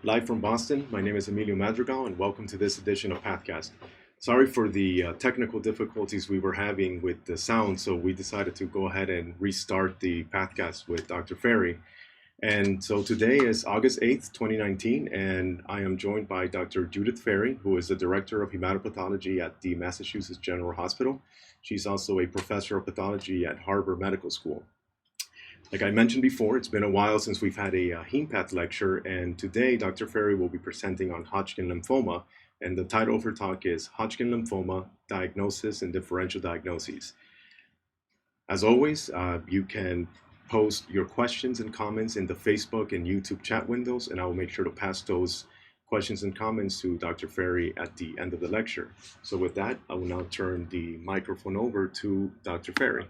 Live from Boston, my name is Emilio Madrigal, and welcome to this edition of Pathcast. Sorry for the technical difficulties we were having with the sound, so we decided to go ahead and restart the Pathcast with Dr. Ferry. And so today is August 8th, 2019, and I am joined by Dr. Judith Ferry, who is the Director of Hematopathology at the Massachusetts General Hospital. She's also a Professor of Pathology at Harvard Medical School. Like I mentioned before, it's been a while since we've had a HemePath lecture, and today Dr. Ferry will be presenting on Hodgkin lymphoma, and the title of her talk is Hodgkin Lymphoma, Diagnosis and Differential Diagnoses. As always, you can post your questions and comments in the Facebook and YouTube chat windows, and I will make sure to pass those questions and comments to Dr. Ferry at the end of the lecture. So with that, I will now turn the microphone over to Dr. Ferry.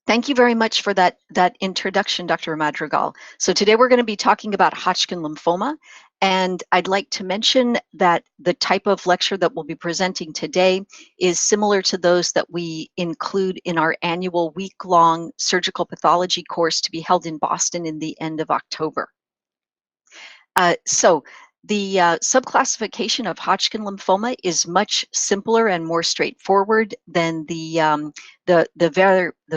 Thank you very much for that introduction, Dr. Madrigal. So today we're going to be talking about Hodgkin lymphoma, and I'd like to mention that the type of lecture that we'll be presenting today is similar to those that we include in our annual week-long surgical pathology course to be held in Boston in the end of October. The subclassification of Hodgkin lymphoma is much simpler and more straightforward than the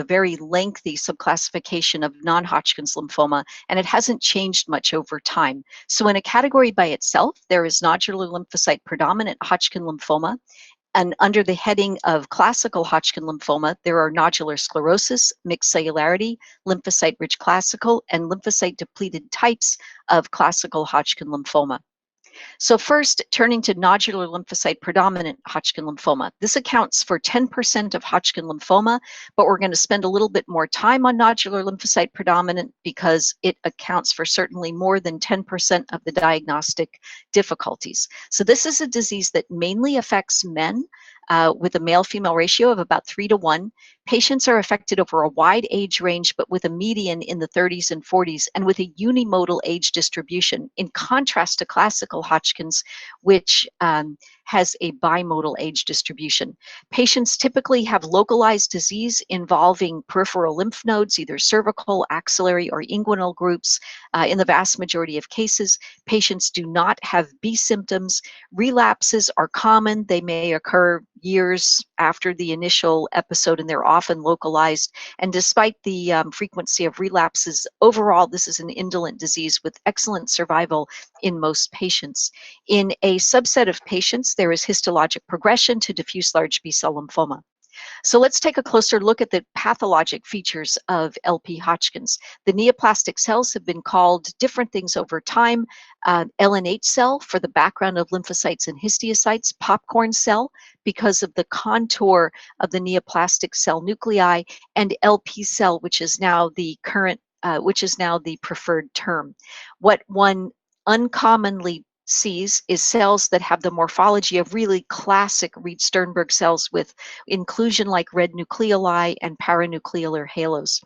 very lengthy subclassification of non-Hodgkin's lymphoma, and it hasn't changed much over time. So in a category by itself, there is nodular lymphocyte predominant Hodgkin lymphoma, and under the heading of classical Hodgkin lymphoma, there are nodular sclerosis, mixed cellularity, lymphocyte-rich classical, and lymphocyte-depleted types of classical Hodgkin lymphoma. So first, turning to nodular lymphocyte predominant Hodgkin lymphoma. This accounts for 10% of Hodgkin lymphoma, but we're going to spend a little bit more time on nodular lymphocyte predominant because it accounts for certainly more than 10% of the diagnostic difficulties. So this is a disease that mainly affects men with a male-female ratio of about 3:1. Patients are affected over a wide age range, but with a median in the 30s and 40s, and with a unimodal age distribution, in contrast to classical Hodgkin's, which has a bimodal age distribution. Patients typically have localized disease involving peripheral lymph nodes, either cervical, axillary, or inguinal groups. In the vast majority of cases, patients do not have B symptoms. Relapses are common. They may occur years after the initial episode, and they're often localized. And despite the frequency of relapses, overall, this is an indolent disease with excellent survival in most patients. In a subset of patients, there is histologic progression to diffuse large B-cell lymphoma. So let's take a closer look at the pathologic features of LP Hodgkin's. The neoplastic cells have been called different things over time. LNH cell for the background of lymphocytes and histiocytes, popcorn cell because of the contour of the neoplastic cell nuclei, and LP cell, which is now the preferred term. What one uncommonly sees is cells that have the morphology of really classic Reed-Sternberg cells with inclusion like red nucleoli and paranuclear halos.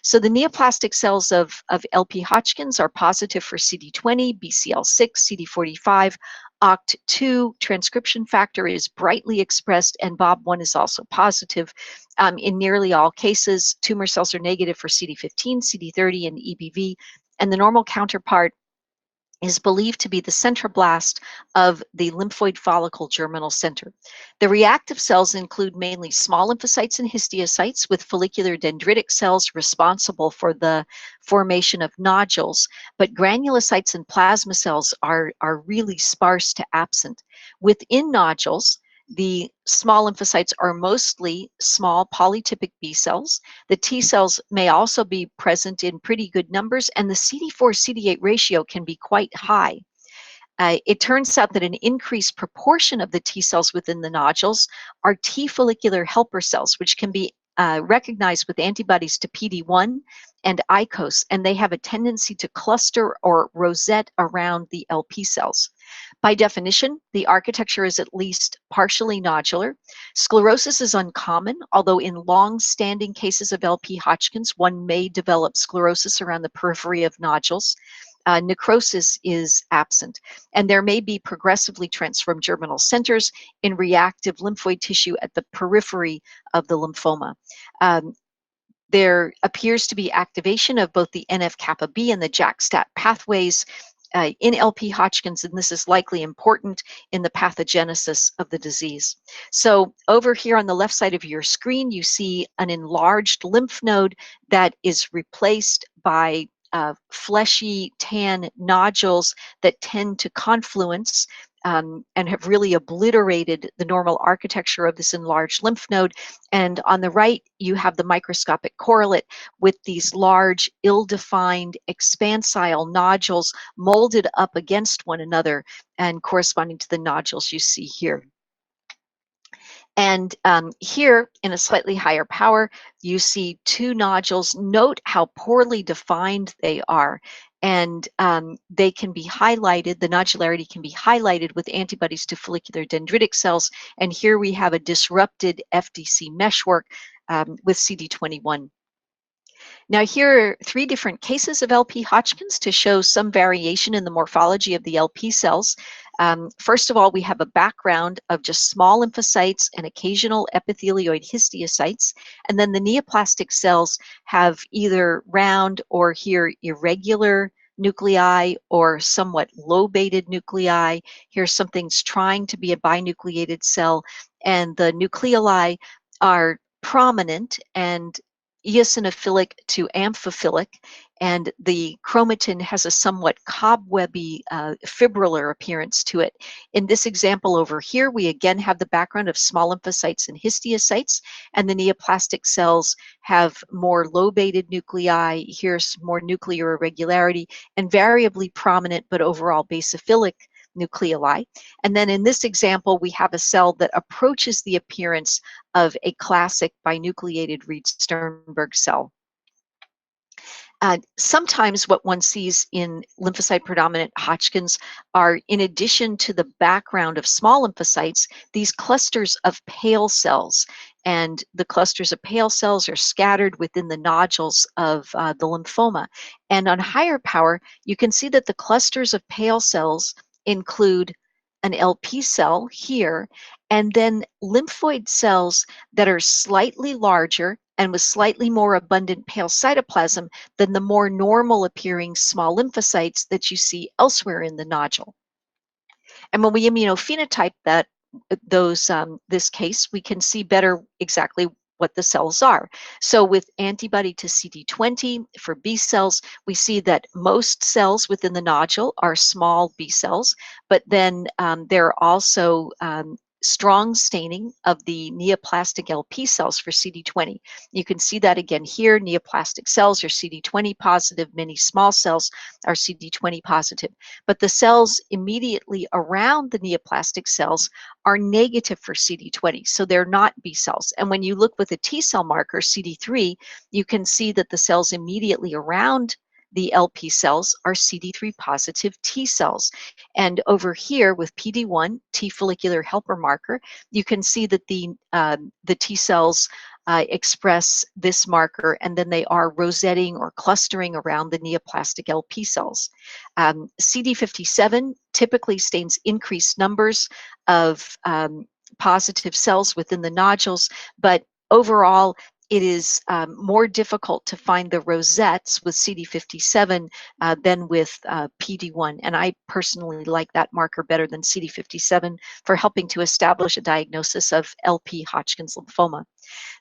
So the neoplastic cells of LP Hodgkin's are positive for CD20, BCL6, CD45, OCT2 transcription factor is brightly expressed, and BOB1 is also positive. In nearly all cases, tumor cells are negative for CD15, CD30, and EBV, and the normal counterpart is believed to be the centroblast of the lymphoid follicle germinal center. The reactive cells include mainly small lymphocytes and histiocytes, with follicular dendritic cells responsible for the formation of nodules, but granulocytes and plasma cells are really sparse to absent. Within nodules, the small lymphocytes are mostly small polytypic B cells. The T cells may also be present in pretty good numbers, and the CD4-CD8 ratio can be quite high. It turns out that an increased proportion of the T cells within the nodules are T follicular helper cells, which can be recognized with antibodies to PD-1 and ICOS, and they have a tendency to cluster or rosette around the LP cells. By definition, the architecture is at least partially nodular. Sclerosis is uncommon, although in long-standing cases of LP Hodgkin's, one may develop sclerosis around the periphery of nodules. Necrosis is absent, and there may be progressively transformed germinal centers in reactive lymphoid tissue at the periphery of the lymphoma. there appears to be activation of both the NF-kappa B and the JAK-STAT pathways in LP Hodgkin's, and this is likely important in the pathogenesis of the disease. So over here on the left side of your screen, you see an enlarged lymph node that is replaced by fleshy tan nodules that tend to confluence and have really obliterated the normal architecture of this enlarged lymph node. And on the right, you have the microscopic correlate with these large, ill-defined, expansile nodules molded up against one another and corresponding to the nodules you see here. And here, in a slightly higher power, you see two nodules. Note how poorly defined they are. And they can be highlighted, the nodularity can be highlighted with antibodies to follicular dendritic cells. And here we have a disrupted FDC meshwork with CD21. Now, here are three different cases of LP Hodgkin's to show some variation in the morphology of the LP cells. First of all, we have a background of just small lymphocytes and occasional epithelioid histiocytes. And then the neoplastic cells have either round or here irregular nuclei or somewhat lobated nuclei. Here something's trying to be a binucleated cell, and the nucleoli are prominent and eosinophilic to amphiphilic, and the chromatin has a somewhat cobwebby fibrillar appearance to it. In this example over here, we again have the background of small lymphocytes and histiocytes, and the neoplastic cells have more lobated nuclei. Here's more nuclear irregularity and variably prominent but overall basophilic nucleoli. And then in this example, we have a cell that approaches the appearance of a classic binucleated Reed-Sternberg cell. Sometimes what one sees in lymphocyte predominant Hodgkin's are, in addition to the background of small lymphocytes, these clusters of pale cells. And the clusters of pale cells are scattered within the nodules of the lymphoma. And on higher power, you can see that the clusters of pale cells include an LP cell here, and then lymphoid cells that are slightly larger and with slightly more abundant pale cytoplasm than the more normal appearing small lymphocytes that you see elsewhere in the nodule. And when we immunophenotype this case, we can see better exactly what the cells are. So with antibody to CD20 for B cells, we see that most cells within the nodule are small B cells, but then there are also strong staining of the neoplastic LP cells for CD20. You can see that again here. Neoplastic cells are CD20 positive. Many small cells are CD20 positive. But the cells immediately around the neoplastic cells are negative for CD20, so they're not B cells. And when you look with a T cell marker, CD3, you can see that the cells immediately around the LP cells are CD3 positive T cells. And over here with PD1, T follicular helper marker, you can see that the T cells express this marker, and then they are rosetting or clustering around the neoplastic LP cells. CD57 typically stains increased numbers of positive cells within the nodules, but overall, it is more difficult to find the rosettes with CD57 than with PD1. And I personally like that marker better than CD57 for helping to establish a diagnosis of LP Hodgkin's lymphoma.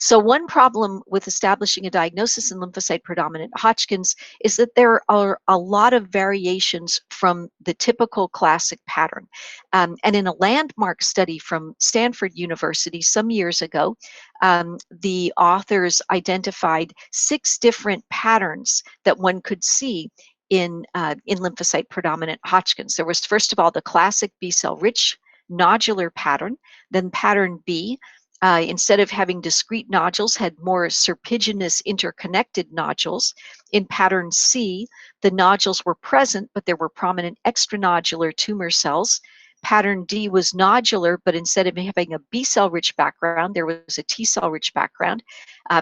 So one problem with establishing a diagnosis in lymphocyte predominant Hodgkin's is that there are a lot of variations from the typical classic pattern. And in a landmark study from Stanford University some years ago, the authors identified 6 different patterns that one could see in lymphocyte predominant Hodgkin's. There was, first of all, the classic B cell rich nodular pattern, then pattern B. Instead of having discrete nodules, had more serpiginous interconnected nodules. In pattern C, the nodules were present, but there were prominent extranodular tumor cells. Pattern D was nodular, but instead of having a B cell rich background, there was a T cell rich background.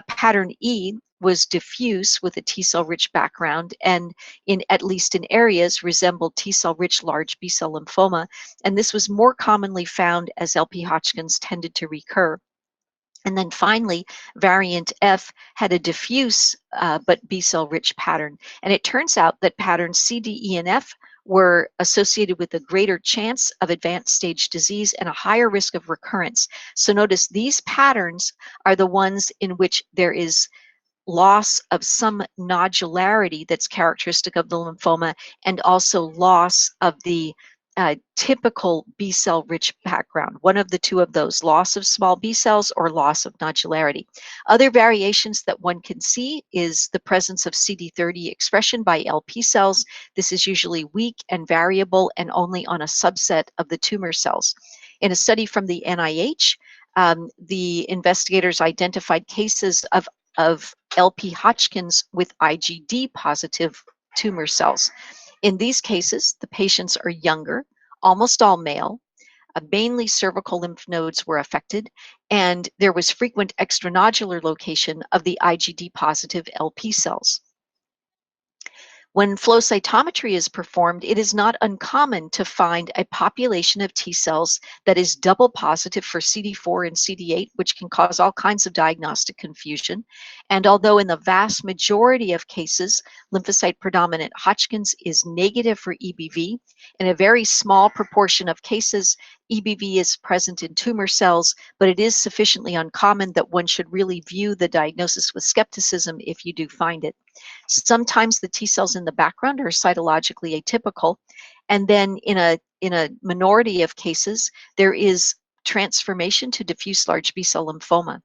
Pattern E was diffuse with a T cell rich background, and at least in areas resembled T cell rich large B cell lymphoma. And this was more commonly found as LP Hodgkin's tended to recur. And then finally, variant F had a diffuse but B-cell rich pattern. And it turns out that patterns C, D, E, and F were associated with a greater chance of advanced stage disease and a higher risk of recurrence. So notice these patterns are the ones in which there is loss of some nodularity that's characteristic of the lymphoma, and also loss of the typical B cell rich background. One of the two of those, loss of small B cells or loss of nodularity. Other variations that one can see is the presence of CD30 expression by LP cells. This is usually weak and variable and only on a subset of the tumor cells. In a study from the NIH, the investigators identified cases of LP Hodgkin's with IgD positive tumor cells. In these cases, the patients are younger, almost all male, mainly cervical lymph nodes were affected, and there was frequent extranodular location of the IgD positive LP cells. When flow cytometry is performed, it is not uncommon to find a population of T cells that is double positive for CD4 and CD8, which can cause all kinds of diagnostic confusion. And although in the vast majority of cases, lymphocyte predominant Hodgkin's is negative for EBV, in a very small proportion of cases, EBV is present in tumor cells, but it is sufficiently uncommon that one should really view the diagnosis with skepticism if you do find it. Sometimes the T cells in the background are cytologically atypical, and then in a minority of cases, there is transformation to diffuse large B-cell lymphoma.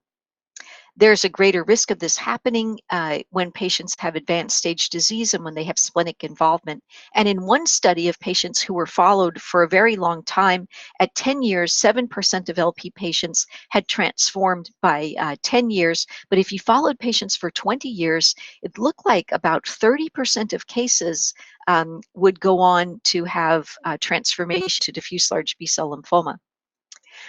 There's a greater risk of this happening when patients have advanced stage disease and when they have splenic involvement. And in one study of patients who were followed for a very long time, at 10 years, 7% of LP patients had transformed by 10 years. But if you followed patients for 20 years, it looked like about 30% of cases would go on to have transformation to diffuse large B-cell lymphoma.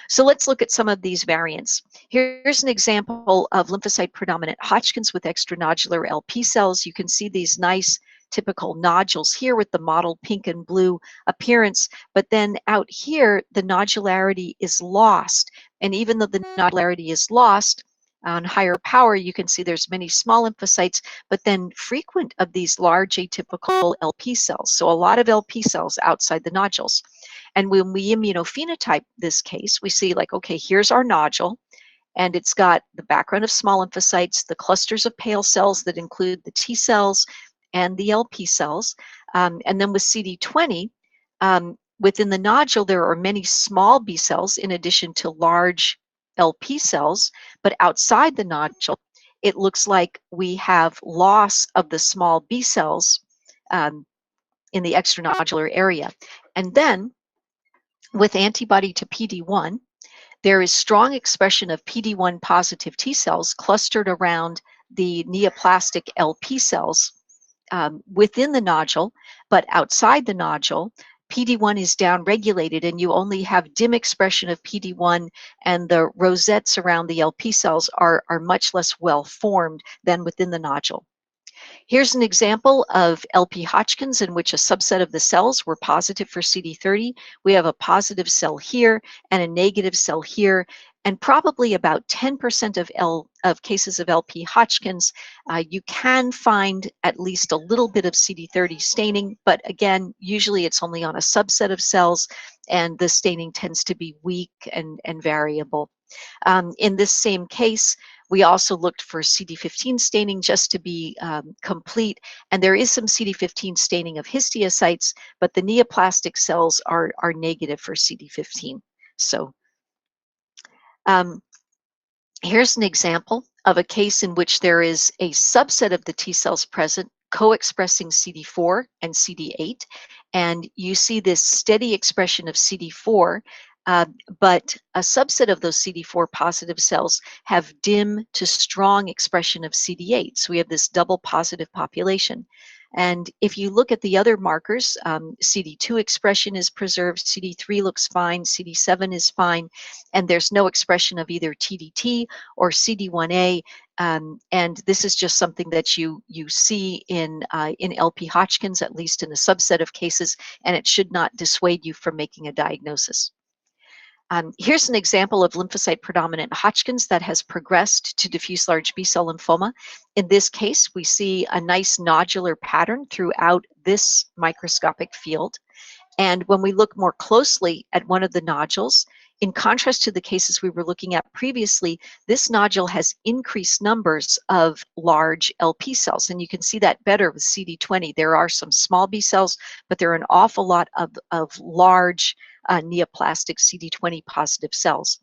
So let's look at some of these variants. Here's an example of lymphocyte predominant Hodgkin's with extranodular LP cells. You can see these nice typical nodules here with the mottled pink and blue appearance, but then out here, the nodularity is lost. And even though the nodularity is lost, on higher power, you can see there's many small lymphocytes, but then frequent of these large atypical LP cells. So a lot of LP cells outside the nodules. And when we immunophenotype this case, we see like, okay, here's our nodule, and it's got the background of small lymphocytes, the clusters of pale cells that include the T cells and the LP cells. And then with CD20, within the nodule, there are many small B cells in addition to large LP cells, but outside the nodule, it looks like we have loss of the small B cells in the extranodular area. And then with antibody to PD-1, there is strong expression of PD-1 positive T cells clustered around the neoplastic LP cells within the nodule, but outside the nodule, PD-1 is downregulated and you only have dim expression of PD-1, and the rosettes around the LP cells are much less well formed than within the nodule. Here's an example of LP Hodgkin's in which a subset of the cells were positive for CD30. We have a positive cell here and a negative cell here, and probably about 10% of cases of LP Hodgkin's, you can find at least a little bit of CD30 staining, but again, usually it's only on a subset of cells, and the staining tends to be weak and variable. In this same case, we also looked for CD15 staining just to be complete, and there is some CD15 staining of histiocytes, but the neoplastic cells are negative for CD15. So here's an example of a case in which there is a subset of the T cells present co-expressing CD4 and CD8, and you see this steady expression of CD4, but a subset of those CD4 positive cells have dim to strong expression of CD8. So we have this double positive population. And if you look at the other markers, CD2 expression is preserved, CD3 looks fine, CD7 is fine, and there's no expression of either TDT or CD1A. And this is just something that you see in LP Hodgkin's, at least in a subset of cases, and it should not dissuade you from making a diagnosis. Here's an example of lymphocyte-predominant Hodgkin's that has progressed to diffuse large B-cell lymphoma. In this case, we see a nice nodular pattern throughout this microscopic field. And when we look more closely at one of the nodules, in contrast to the cases we were looking at previously, this nodule has increased numbers of large LP cells. And you can see that better with CD20. There are some small B cells, but there are an awful lot of large neoplastic CD20 positive cells.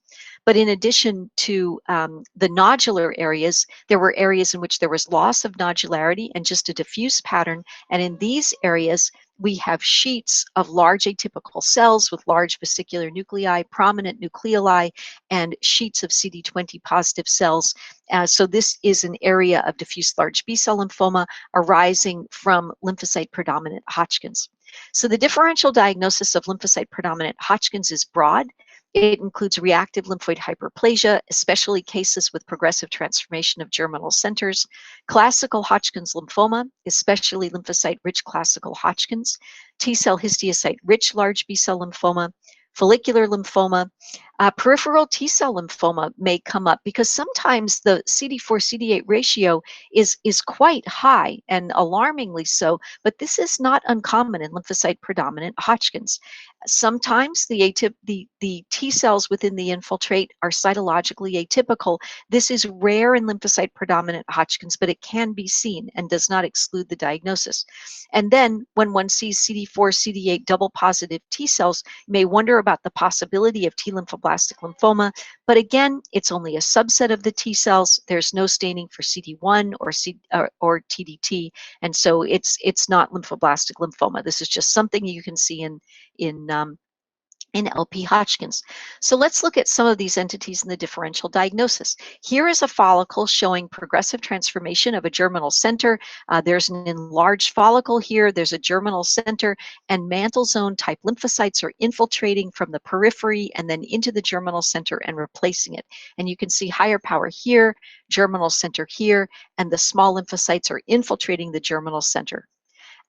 But in addition to the nodular areas, there were areas in which there was loss of nodularity and just a diffuse pattern. And in these areas, we have sheets of large atypical cells with large vesicular nuclei, prominent nucleoli, and sheets of CD20 positive cells. So this is an area of diffuse large B-cell lymphoma arising from lymphocyte-predominant Hodgkin's. So the differential diagnosis of lymphocyte-predominant Hodgkin's is broad. It includes reactive lymphoid hyperplasia, especially cases with progressive transformation of germinal centers, classical Hodgkin's lymphoma, especially lymphocyte-rich classical Hodgkin's, T-cell histiocyte-rich large B-cell lymphoma, follicular lymphoma. Peripheral T-cell lymphoma may come up because sometimes the CD4-CD8 ratio is quite high and alarmingly so, but this is not uncommon in lymphocyte-predominant Hodgkin's. Sometimes the T cells within the infiltrate are cytologically atypical. This is rare in lymphocyte-predominant Hodgkin's, but it can be seen and does not exclude the diagnosis. And then when one sees CD4-CD8 double positive T cells, you may wonder about the possibility of T lymphoblastic lymphoma, but again, it's only a subset of the T cells. There's no staining for CD1 or TDT, and so it's not lymphoblastic lymphoma. This is just something you can see in LP Hodgkin's. So let's look at some of these entities in the differential diagnosis. Here is a follicle showing progressive transformation of a germinal center. There's an enlarged follicle here, there's a germinal center, and mantle zone type lymphocytes are infiltrating from the periphery and then into the germinal center and replacing it. And you can see higher power here, germinal center here, and the small lymphocytes are infiltrating the germinal center.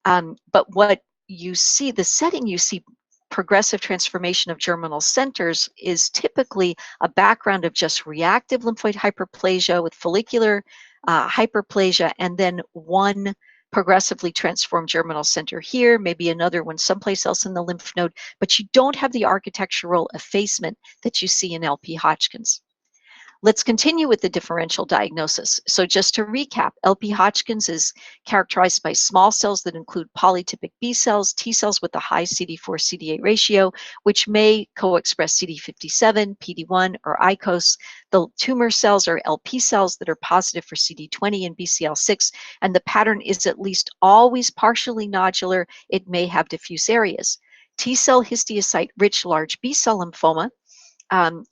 But what you see, the setting you see progressive transformation of germinal centers is typically a background of just reactive lymphoid hyperplasia with follicular hyperplasia, and then one progressively transformed germinal center here, maybe another one someplace else in the lymph node, but you don't have the architectural effacement that you see in LP Hodgkin's. Let's continue with the differential diagnosis. So just to recap, LP Hodgkin's is characterized by small cells that include polytypic B cells, T cells with a high CD4-CD8 ratio, which may co-express CD57, PD1, or ICOS. The tumor cells are LP cells that are positive for CD20 and BCL6, and the pattern is at least always partially nodular. It may have diffuse areas. T-cell histiocyte-rich large B-cell lymphoma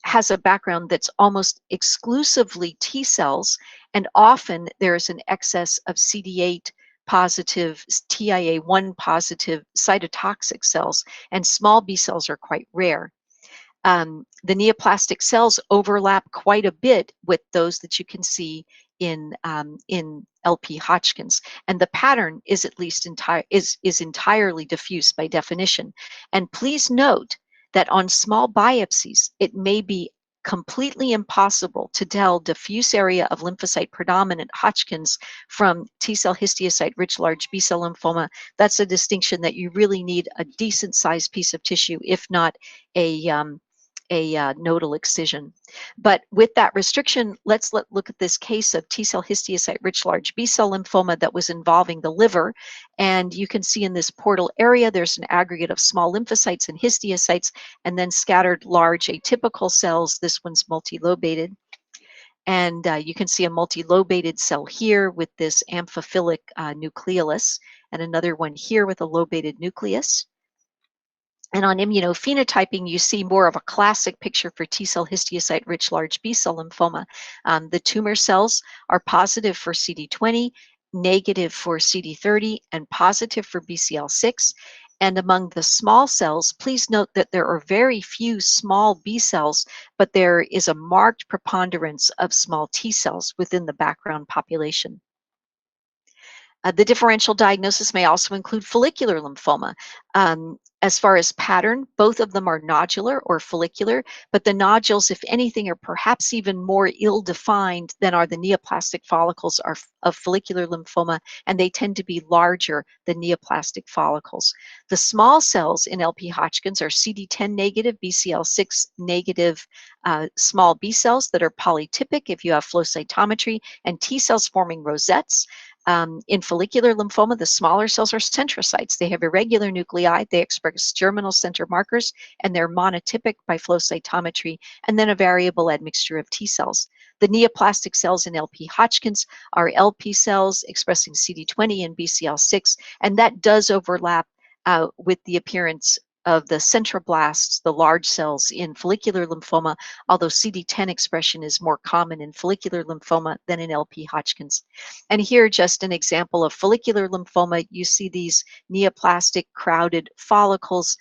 has a background that's almost exclusively T cells, and often there's an excess of CD8 positive, TIA1 positive cytotoxic cells, and small B cells are quite rare. The neoplastic cells overlap quite a bit with those that you can see in LP Hodgkin's, and the pattern is at least entirely diffuse by definition. And please note that on small biopsies, it may be completely impossible to tell diffuse area of lymphocyte-predominant Hodgkin's from T-cell histiocyte-rich large B-cell lymphoma. That's a distinction that you really need a decent-sized piece of tissue, if not a nodal excision. But with that restriction, let's look at this case of T-cell histiocyte-rich large B-cell lymphoma that was involving the liver. And you can see in this portal area, there's an aggregate of small lymphocytes and histiocytes, and then scattered large atypical cells. This one's multilobated. And you can see a multilobated cell here with this amphiphilic nucleolus, and another one here with a lobated nucleus. And on immunophenotyping, you see more of a classic picture for T-cell histiocyte-rich large B-cell lymphoma. The tumor cells are positive for CD20, negative for CD30, and positive for BCL6. And among the small cells, please note that there are very few small B cells, but there is a marked preponderance of small T cells within the background population. The differential diagnosis may also include follicular lymphoma. As far as pattern, both of them are nodular or follicular, but the nodules, if anything, are perhaps even more ill-defined than are the neoplastic follicles of follicular lymphoma, and they tend to be larger than neoplastic follicles. The small cells in LP Hodgkin's are CD10 negative, BCL6 negative small B cells that are polytypic if you have flow cytometry, and T cells forming rosettes. In follicular lymphoma, the smaller cells are centrocytes. They have irregular nuclei, they express germinal center markers, and they're monotypic by flow cytometry, and then a variable admixture of T cells. The neoplastic cells in LP Hodgkin's are LP cells expressing CD20 and BCL6, and that does overlap with the appearance of the centroblasts, the large cells in follicular lymphoma, although CD10 expression is more common in follicular lymphoma than in LP Hodgkin's. And here, just an example of follicular lymphoma, you see these neoplastic crowded follicles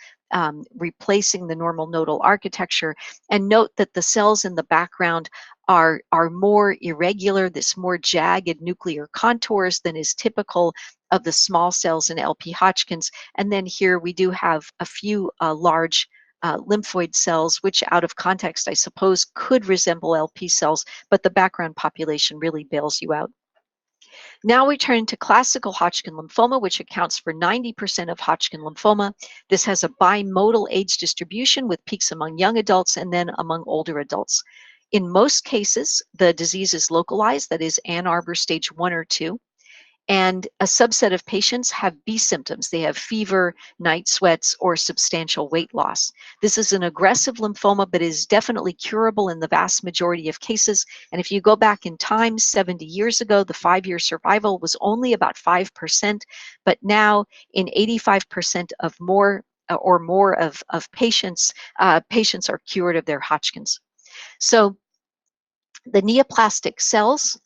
replacing the normal nodal architecture. And note that the cells in the background are more irregular, this more jagged nuclear contours than is typical of the small cells in LP Hodgkin's. And then here we do have a few large lymphoid cells, which out of context, I suppose, could resemble LP cells, but the background population really bails you out. Now we turn to classical Hodgkin lymphoma, which accounts for 90% of Hodgkin lymphoma. This has a bimodal age distribution with peaks among young adults and then among older adults. In most cases, the disease is localized, that is Ann Arbor stage 1 or 2. And a subset of patients have B symptoms. They have fever, night sweats, or substantial weight loss. This is an aggressive lymphoma, but is definitely curable in the vast majority of cases. And if you go back in time, 70 years ago, the 5-year survival was only about 5%, but now in 85% of more patients, patients are cured of their Hodgkin's. So the neoplastic cells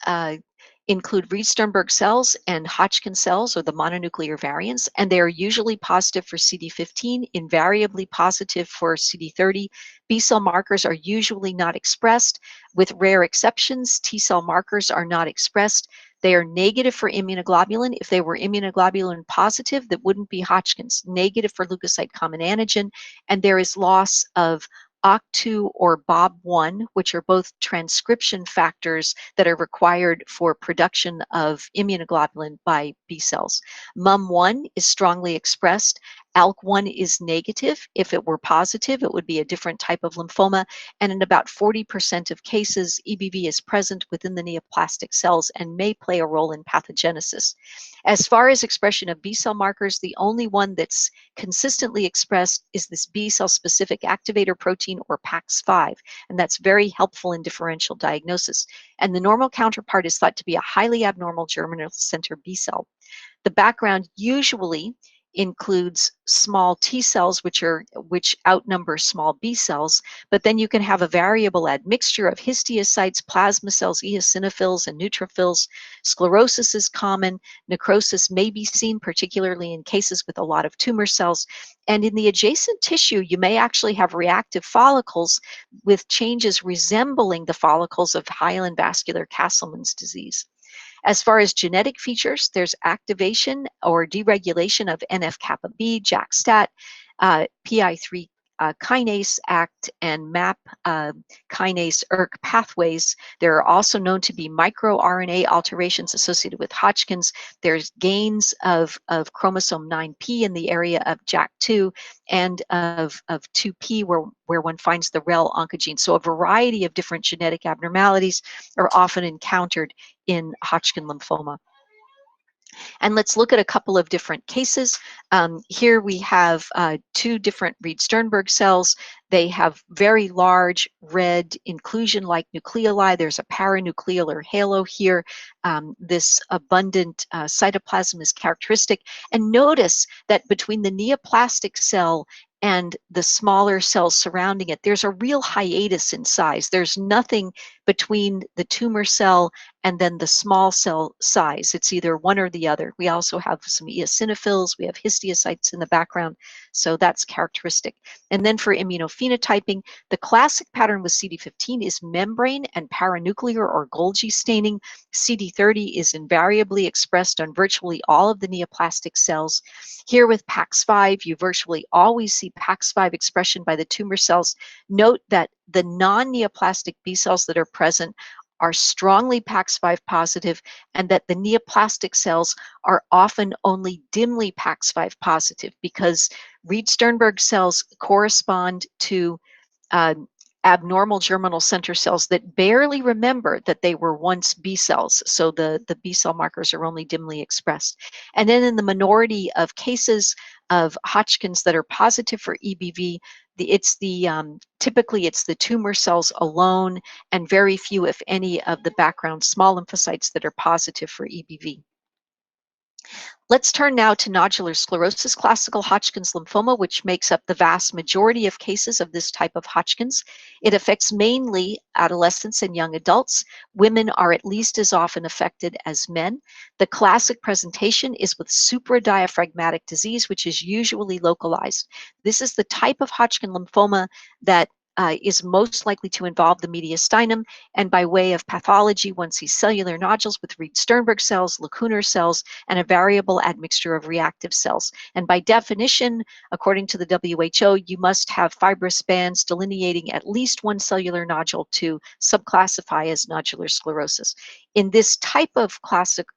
include Reed-Sternberg cells and Hodgkin cells, or the mononuclear variants, and they are usually positive for CD15, invariably positive for CD30. B cell markers are usually not expressed. With rare exceptions, T cell markers are not expressed. They are negative for immunoglobulin. If they were immunoglobulin positive, that wouldn't be Hodgkin's. Negative for leukocyte common antigen, and there is loss of OCT2 or BOB1, which are both transcription factors that are required for production of immunoglobulin by B cells. MUM1 is strongly expressed. ALK1 is negative. If it were positive, it would be a different type of lymphoma. And in about 40% of cases, EBV is present within the neoplastic cells and may play a role in pathogenesis. As far as expression of B cell markers, the only one that's consistently expressed is this B cell specific activator protein, or PAX5, and that's very helpful in differential diagnosis. And the normal counterpart is thought to be a highly abnormal germinal center B cell. The background usually includes small T cells, which outnumber small B cells, but then you can have a variable admixture of histiocytes, plasma cells, eosinophils, and neutrophils. Sclerosis is common. Necrosis may be seen, particularly in cases with a lot of tumor cells. And in the adjacent tissue, you may actually have reactive follicles with changes resembling the follicles of Highland vascular Castleman's disease. As far as genetic features, there's activation or deregulation of NF-kappa B, JAK-STAT, PI3 kinase ACT, and MAP kinase ERK pathways. There are also known to be microRNA alterations associated with Hodgkin's. There's gains of chromosome 9p in the area of JAK2 and of 2p where one finds the REL oncogene. So a variety of different genetic abnormalities are often encountered in Hodgkin lymphoma. And let's look at a couple of different cases. Here we have 2 different Reed-Sternberg cells. They have very large red inclusion-like nucleoli. There's a paranuclear halo here. This abundant cytoplasm is characteristic. And notice that between the neoplastic cell and the smaller cells surrounding it, there's a real hiatus in size. There's nothing between the tumor cell and then the small cell size. It's either one or the other. We also have some eosinophils, we have histiocytes in the background, so that's characteristic. And then for immunophenotyping, the classic pattern with CD15 is membrane and paranuclear or Golgi staining. CD30 is invariably expressed on virtually all of the neoplastic cells. Here with PAX5, you virtually always see PAX5 expression by the tumor cells. Note that the non-neoplastic B cells that are present are strongly PAX5 positive, and that the neoplastic cells are often only dimly PAX5 positive, because Reed-Sternberg cells correspond to abnormal germinal center cells that barely remember that they were once B cells. So the B cell markers are only dimly expressed. And then in the minority of cases of Hodgkin's that are positive for EBV, typically it's the tumor cells alone and very few, if any, of the background small lymphocytes that are positive for EBV. Let's turn now to nodular sclerosis, classical Hodgkin's lymphoma, which makes up the vast majority of cases of this type of Hodgkin's. It affects mainly adolescents and young adults. Women are at least as often affected as men. The classic presentation is with supradiaphragmatic disease, which is usually localized. This is the type of Hodgkin lymphoma that is most likely to involve the mediastinum, and by way of pathology, one sees cellular nodules with Reed-Sternberg cells, lacunar cells, and a variable admixture of reactive cells. And by definition, according to the WHO, you must have fibrous bands delineating at least one cellular nodule to subclassify as nodular sclerosis. In this type of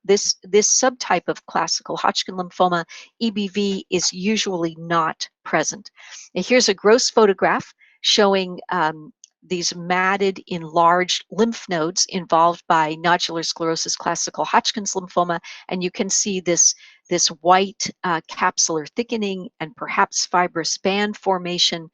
this subtype of classical Hodgkin lymphoma, EBV is usually not present. Now, here's a gross photograph showing these matted, enlarged lymph nodes involved by nodular sclerosis, classical Hodgkin's lymphoma, and you can see this white capsular thickening and perhaps fibrous band formation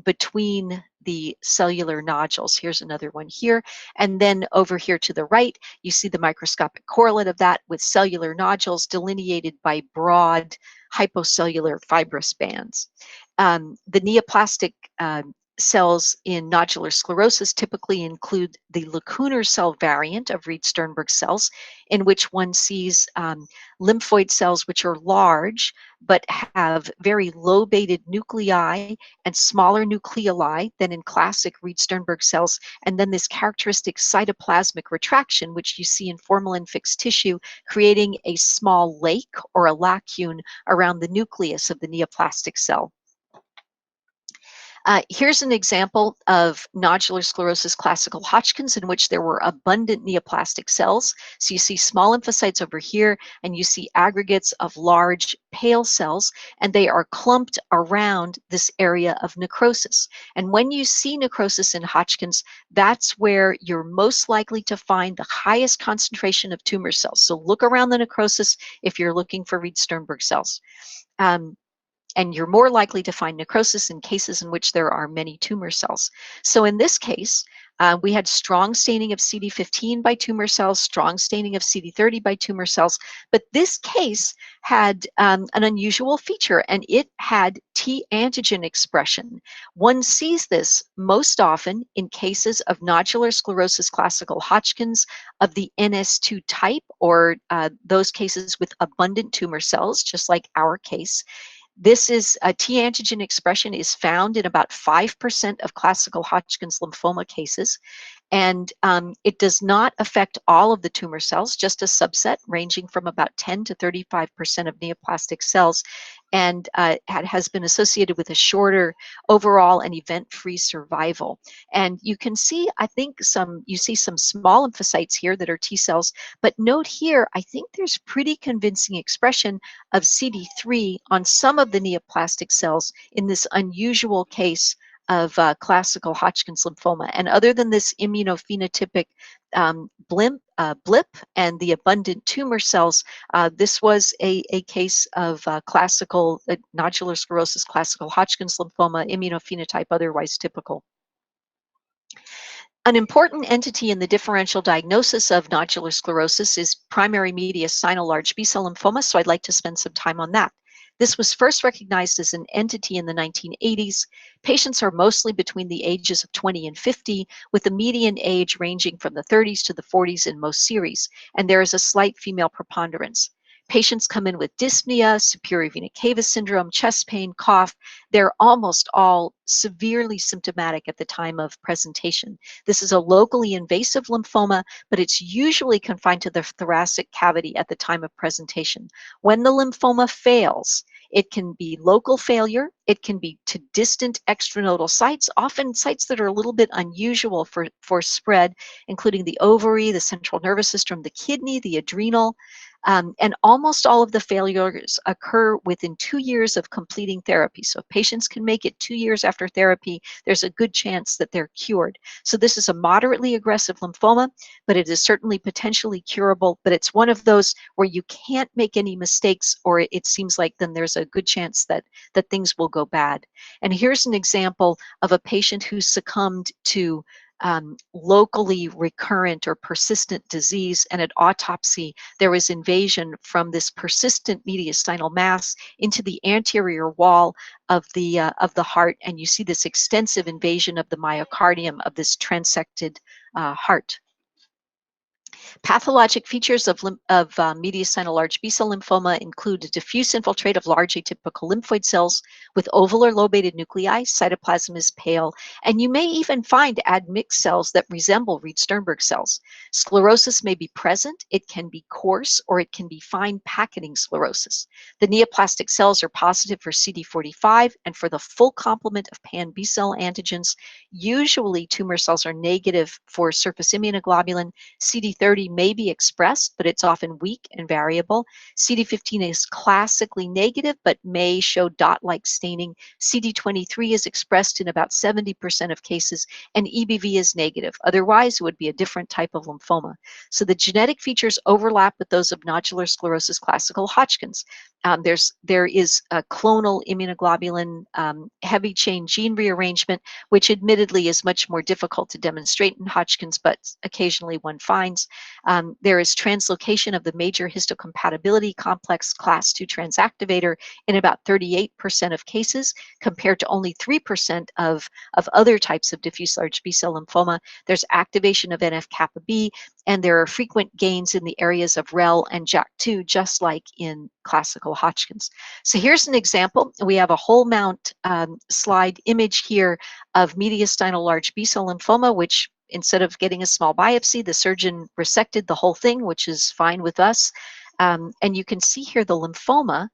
between the cellular nodules. Here's another one here. And then over here to the right, you see the microscopic correlate of that with cellular nodules delineated by broad hypocellular fibrous bands. The neoplastic cells in nodular sclerosis typically include the lacunar cell variant of Reed-Sternberg cells, in which one sees lymphoid cells which are large but have very lobated nuclei and smaller nucleoli than in classic Reed-Sternberg cells, and then this characteristic cytoplasmic retraction, which you see in formalin-fixed tissue, creating a small lake or a lacune around the nucleus of the neoplastic cell. Here's an example of nodular sclerosis, classical Hodgkin's, in which there were abundant neoplastic cells. So you see small lymphocytes over here, and you see aggregates of large pale cells, and they are clumped around this area of necrosis. And when you see necrosis in Hodgkin's, that's where you're most likely to find the highest concentration of tumor cells. So look around the necrosis if you're looking for Reed-Sternberg cells. And you're more likely to find necrosis in cases in which there are many tumor cells. So in this case, we had strong staining of CD15 by tumor cells, strong staining of CD30 by tumor cells, but this case had an unusual feature, and it had T antigen expression. One sees this most often in cases of nodular sclerosis, classical Hodgkin's of the NS2 type, or those cases with abundant tumor cells, just like our case. This is T antigen expression is found in about 5% of classical Hodgkin's lymphoma cases, and it does not affect all of the tumor cells, just a subset ranging from about 10 to 35% of neoplastic cells, and has been associated with a shorter overall and event-free survival. And you can see, I think, you see some small lymphocytes here that are T cells, but note here, I think there's pretty convincing expression of CD3 on some of the neoplastic cells in this unusual case of classical Hodgkin's lymphoma. And other than this immunophenotypic blip and the abundant tumor cells, this was a case of classical nodular sclerosis, classical Hodgkin's lymphoma, immunophenotype otherwise typical. An important entity in the differential diagnosis of nodular sclerosis is primary mediastinal large B-cell lymphoma, so I'd like to spend some time on that. This was first recognized as an entity in the 1980s. Patients are mostly between the ages of 20 and 50, with the median age ranging from the 30s to the 40s in most series, and there is a slight female preponderance. Patients come in with dyspnea, superior vena cava syndrome, chest pain, cough. They're almost all severely symptomatic at the time of presentation. This is a locally invasive lymphoma, but it's usually confined to the thoracic cavity at the time of presentation. When the lymphoma fails, it can be local failure, it can be to distant extranodal sites, often sites that are a little bit unusual for spread, including the ovary, the central nervous system, the kidney, the adrenal. And almost all of the failures occur within 2 years of completing therapy. So if patients can make it 2 years after therapy, there's a good chance that they're cured. So this is a moderately aggressive lymphoma, but it is certainly potentially curable. But it's one of those where you can't make any mistakes, or it seems like then there's a good chance that things will go bad. And here's an example of a patient who succumbed to locally recurrent or persistent disease, and at autopsy there was invasion from this persistent mediastinal mass into the anterior wall of the heart, and you see this extensive invasion of the myocardium of this transected heart. Pathologic features of mediastinal large B-cell lymphoma include a diffuse infiltrate of large atypical lymphoid cells with oval or lobated nuclei. Cytoplasm is pale, and you may even find admixed cells that resemble Reed-Sternberg cells. Sclerosis may be present, it can be coarse, or it can be fine packeting sclerosis. The neoplastic cells are positive for CD45 and for the full complement of pan B-cell antigens. Usually tumor cells are negative for surface immunoglobulin. CD30 may be expressed, but it's often weak and variable. CD15 is classically negative, but may show dot-like staining. CD23 is expressed in about 70% of cases, and EBV is negative. Otherwise, it would be a different type of lymphoma. So the genetic features overlap with those of nodular sclerosis classical Hodgkin's. There is a clonal immunoglobulin heavy chain gene rearrangement, which admittedly is much more difficult to demonstrate in Hodgkin's, but occasionally one finds. There is translocation of the major histocompatibility complex class 2 transactivator in about 38% of cases, compared to only 3% of other types of diffuse large B-cell lymphoma. There's activation of NF-kappa B, and there are frequent gains in the areas of REL and JAK2, just like in classical Hodgkin's. So here's an example. We have a whole mount slide image here of mediastinal large B-cell lymphoma, which instead of getting a small biopsy, the surgeon resected the whole thing, which is fine with us. And you can see here the lymphoma,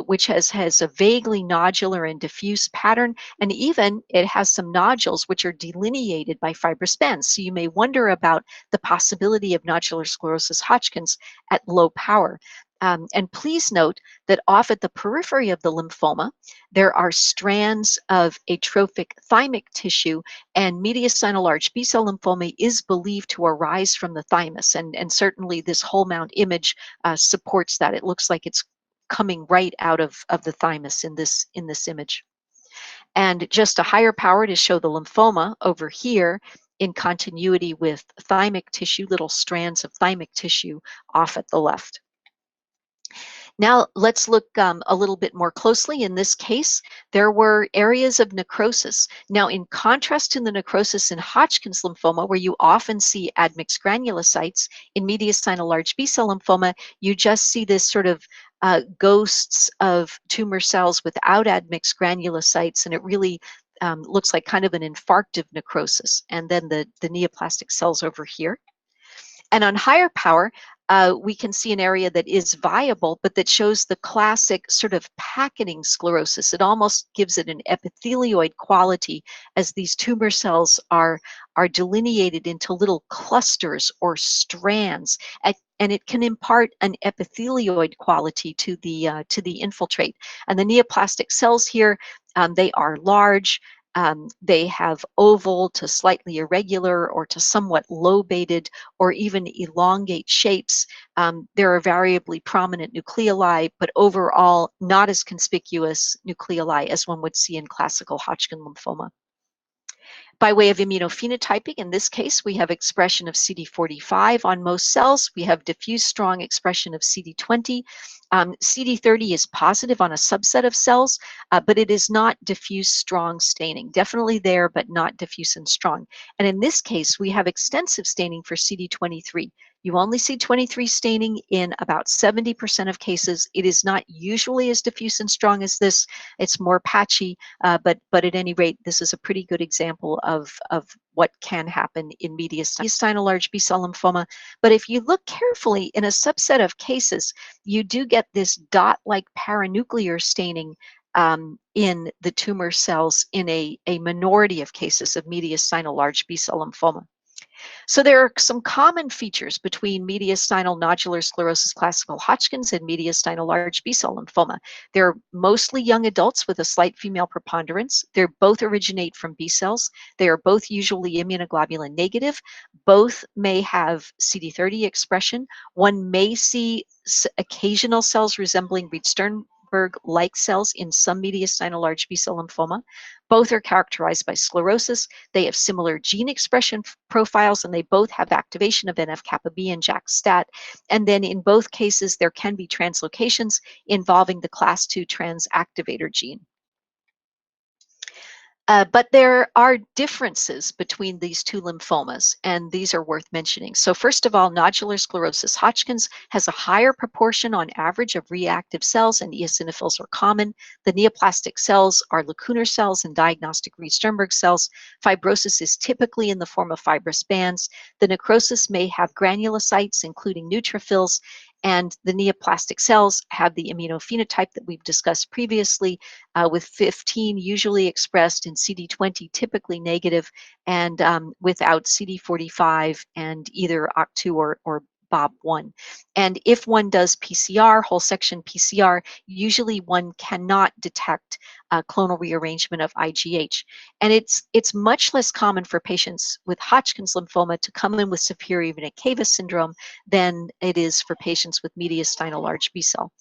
which has a vaguely nodular and diffuse pattern, and even it has some nodules which are delineated by fibrous bands. So you may wonder about the possibility of nodular sclerosis Hodgkin's at low power. And please note that off at the periphery of the lymphoma, there are strands of atrophic thymic tissue, and mediastinal large B-cell lymphoma is believed to arise from the thymus. And certainly this whole mount image supports that. It looks like it's coming right out of the thymus in this image. And just a higher power to show the lymphoma over here in continuity with thymic tissue, little strands of thymic tissue off at the left. Now let's look a little bit more closely. In this case, there were areas of necrosis. Now, in contrast to the necrosis in Hodgkin's lymphoma, where you often see admixed granulocytes, in mediastinal large B-cell lymphoma, you just see this sort of ghosts of tumor cells without admixed granulocytes, and it really looks like kind of an infarctive necrosis. And then the neoplastic cells over here. And on higher power, we can see an area that is viable, but that shows the classic sort of packeting sclerosis. It almost gives it an epithelioid quality, as these tumor cells are delineated into little clusters or strands, and it can impart an epithelioid quality to the infiltrate. And the neoplastic cells here, they are large. They have oval to slightly irregular or to somewhat lobated or even elongate shapes. There are variably prominent nucleoli, but overall not as conspicuous nucleoli as one would see in classical Hodgkin lymphoma. By way of immunophenotyping, in this case, we have expression of CD45 on most cells. We have diffuse strong expression of CD20. CD30 is positive on a subset of cells, but it is not diffuse strong staining. Definitely there, but not diffuse and strong. And in this case, we have extensive staining for CD23. You only see 23 staining in about 70% of cases. It is not usually as diffuse and strong as this. It's more patchy, but at any rate, this is a pretty good example of what can happen in mediastinal large B-cell lymphoma. But if you look carefully in a subset of cases, you do get this dot-like paranuclear staining in the tumor cells in a minority of cases of mediastinal large B-cell lymphoma. So there are some common features between mediastinal nodular sclerosis classical Hodgkin's and mediastinal large B-cell lymphoma. They're mostly young adults with a slight female preponderance. They both originate from B cells. They are both usually immunoglobulin negative. Both may have CD30 expression. One may see occasional cells resembling Reed-Sternberg-like cells in some mediastinal large B-cell lymphoma. Both are characterized by sclerosis. They have similar gene expression profiles, and they both have activation of NF-kappa B and JAK-STAT. And then in both cases, there can be translocations involving the class II transactivator gene. But there are differences between these two lymphomas, and these are worth mentioning. So first of all, nodular sclerosis Hodgkin's has a higher proportion on average of reactive cells, and eosinophils are common. The neoplastic cells are lacunar cells and diagnostic Reed-Sternberg cells. Fibrosis is typically in the form of fibrous bands. The necrosis may have granulocytes, including neutrophils, and the neoplastic cells have the immunophenotype that we've discussed previously, with 15 usually expressed and CD20 typically negative, and without CD45 and either OCT2 or BOB1. And if one does PCR, whole section PCR, usually one cannot detect clonal rearrangement of IGH. And it's much less common for patients with Hodgkin's lymphoma to come in with superior vena cava syndrome than it is for patients with mediastinal large B-cell.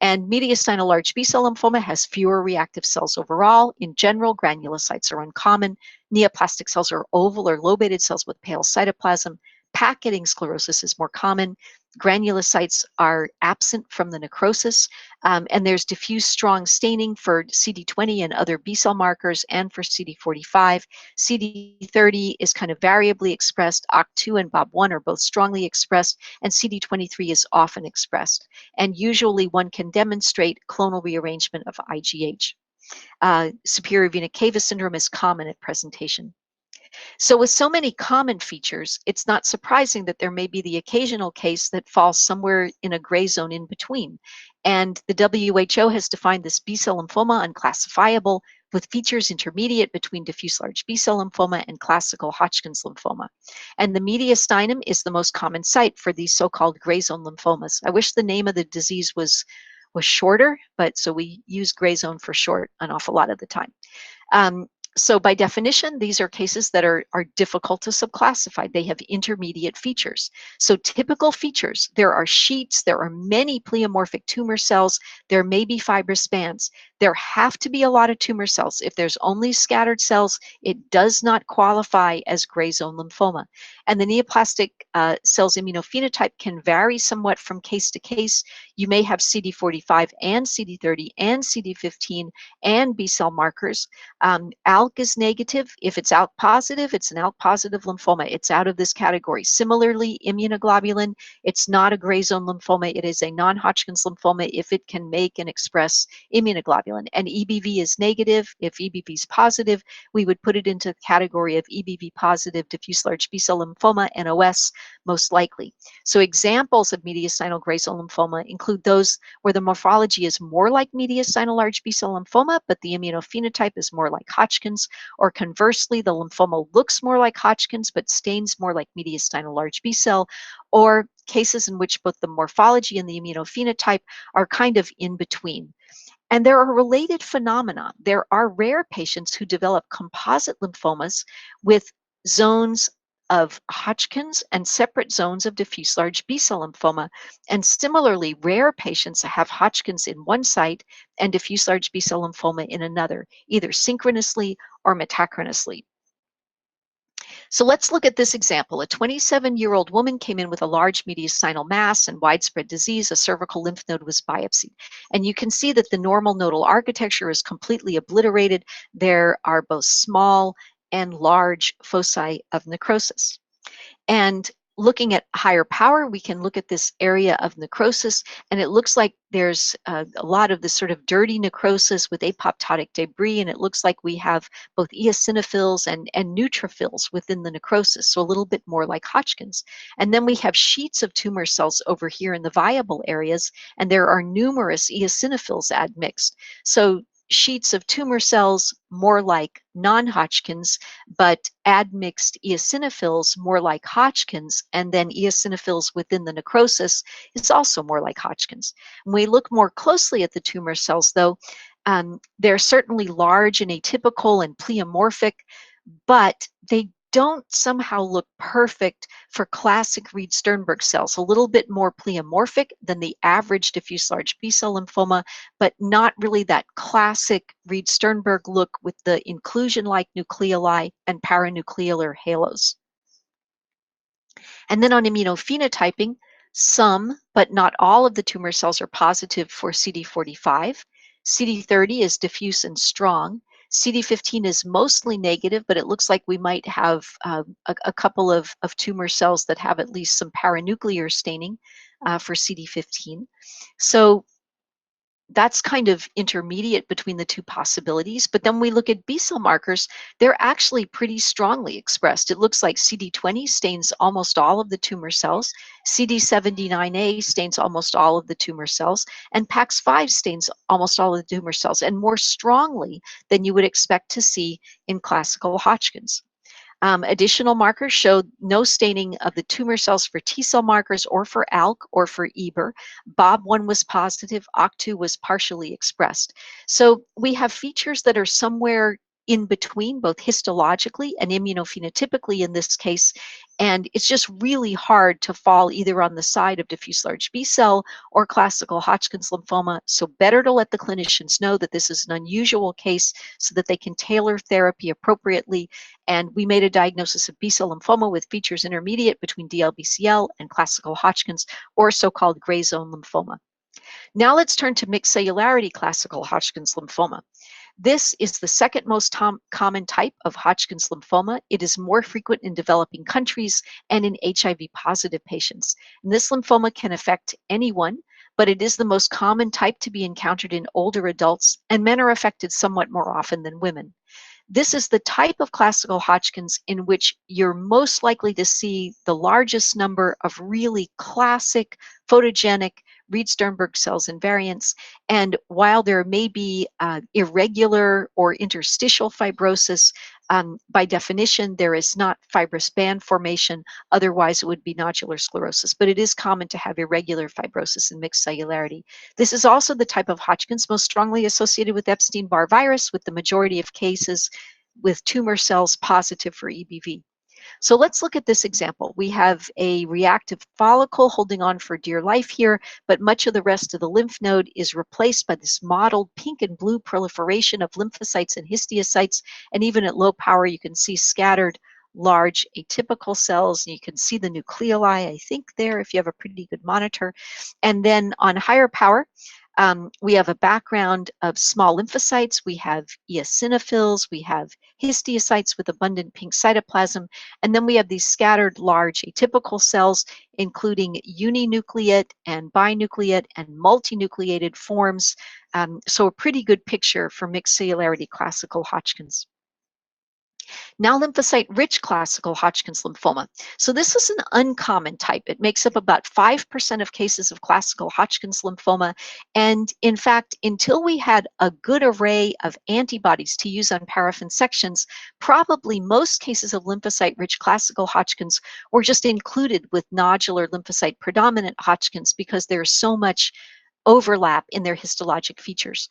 And mediastinal large B-cell lymphoma has fewer reactive cells overall. In general, granulocytes are uncommon. Neoplastic cells are oval or lobated cells with pale cytoplasm. Packeting sclerosis is more common. Granulocytes are absent from the necrosis, and there's diffuse strong staining for CD20 and other B-cell markers and for CD45. CD30 is kind of variably expressed. OCT2 and BOB1 are both strongly expressed, and CD23 is often expressed. And usually one can demonstrate clonal rearrangement of IGH. Superior vena cava syndrome is common at presentation. So with so many common features, it's not surprising that there may be the occasional case that falls somewhere in a gray zone in between. And the WHO has defined this B-cell lymphoma unclassifiable, with features intermediate between diffuse large B-cell lymphoma and classical Hodgkin's lymphoma. And the mediastinum is the most common site for these so-called gray zone lymphomas. I wish the name of the disease was shorter, but so we use gray zone for short an awful lot of the time. So by definition, these are cases that are difficult to subclassify. They have intermediate features. So typical features, there are sheets, there are many pleomorphic tumor cells, there may be fibrous bands. There have to be a lot of tumor cells. If there's only scattered cells, it does not qualify as gray zone lymphoma. And the neoplastic cells immunophenotype can vary somewhat from case to case. You may have CD45 and CD30 and CD15 and B-cell markers. ALK is negative. If it's ALK positive, it's an ALK positive lymphoma. It's out of this category. Similarly, immunoglobulin, it's not a gray zone lymphoma. It is a non-Hodgkin's lymphoma if it can make and express immunoglobulin. And EBV is negative. If EBV is positive, we would put it into the category of EBV positive diffuse large B-cell lymphoma, NOS, most likely. So examples of mediastinal gray zone lymphoma include those where the morphology is more like mediastinal large B-cell lymphoma, but the immunophenotype is more like Hodgkin's, or conversely, the lymphoma looks more like Hodgkin's, but stains more like mediastinal large B-cell, or cases in which both the morphology and the immunophenotype are kind of in between. And there are related phenomena. There are rare patients who develop composite lymphomas with zones of Hodgkin's and separate zones of diffuse large B-cell lymphoma. And similarly, rare patients have Hodgkin's in one site and diffuse large B-cell lymphoma in another, either synchronously or metachronously. So let's look at this example. A 27-year-old woman came in with a large mediastinal mass and widespread disease. A cervical lymph node was biopsied. And you can see that the normal nodal architecture is completely obliterated. There are both small and large foci of necrosis. And looking at higher power, we can look at this area of necrosis, and it looks like there's a lot of this sort of dirty necrosis with apoptotic debris, and it looks like we have both eosinophils and neutrophils within the necrosis, so a little bit more like Hodgkin's. And then we have sheets of tumor cells over here in the viable areas, and there are numerous eosinophils admixed. So sheets of tumor cells more like non-Hodgkin's, but admixed eosinophils more like Hodgkin's, and then eosinophils within the necrosis is also more like Hodgkin's. When we look more closely at the tumor cells, though, they're certainly large and atypical and pleomorphic, but they don't somehow look perfect for classic Reed-Sternberg cells, a little bit more pleomorphic than the average diffuse large B-cell lymphoma, but not really that classic Reed-Sternberg look with the inclusion-like nucleoli and paranuclear halos. And then on immunophenotyping, some, but not all of the tumor cells are positive for CD45. CD30 is diffuse and strong. CD15 is mostly negative, but it looks like we might have a couple of tumor cells that have at least some paranuclear staining for CD15. So that's kind of intermediate between the two possibilities. But then we look at B-cell markers, they're actually pretty strongly expressed. It looks like CD20 stains almost all of the tumor cells, CD79A stains almost all of the tumor cells, and PAX5 stains almost all of the tumor cells, and more strongly than you would expect to see in classical Hodgkin's. Additional markers showed no staining of the tumor cells for T-cell markers or for ALK or for EBER. BOB1 was positive, OCT2 was partially expressed. So we have features that are somewhere in between, both histologically and immunophenotypically in this case, and it's just really hard to fall either on the side of diffuse large B-cell or classical Hodgkin's lymphoma. So better to let the clinicians know that this is an unusual case so that they can tailor therapy appropriately. And we made a diagnosis of B-cell lymphoma with features intermediate between DLBCL and classical Hodgkin's, or so-called gray zone lymphoma. Now let's turn to mixed cellularity classical Hodgkin's lymphoma. This is the second most common type of Hodgkin's lymphoma. It is more frequent in developing countries and in HIV-positive patients. And this lymphoma can affect anyone, but it is the most common type to be encountered in older adults, and men are affected somewhat more often than women. This is the type of classical Hodgkin's in which you're most likely to see the largest number of really classic photogenic Reed-Sternberg cells and variants. And while there may be irregular or interstitial fibrosis, by definition, there is not fibrous band formation. Otherwise, it would be nodular sclerosis. But it is common to have irregular fibrosis and mixed cellularity. This is also the type of Hodgkin's most strongly associated with Epstein-Barr virus, with the majority of cases with tumor cells positive for EBV. So let's look at this example. We have a reactive follicle holding on for dear life here, but much of the rest of the lymph node is replaced by this mottled pink and blue proliferation of lymphocytes and histiocytes. And even at low power, you can see scattered large atypical cells. And you can see the nucleoli, I think, there if you have a pretty good monitor. And then on higher power, we have a background of small lymphocytes, we have eosinophils, we have histiocytes with abundant pink cytoplasm, and then we have these scattered large atypical cells, including uninucleate and binucleate and multinucleated forms. So a pretty good picture for mixed cellularity classical Hodgkin's. Now lymphocyte-rich classical Hodgkin's lymphoma. So this is an uncommon type. It makes up about 5% of cases of classical Hodgkin's lymphoma. And in fact, until we had a good array of antibodies to use on paraffin sections, probably most cases of lymphocyte-rich classical Hodgkin's were just included with nodular lymphocyte predominant Hodgkin's because there's so much overlap in their histologic features.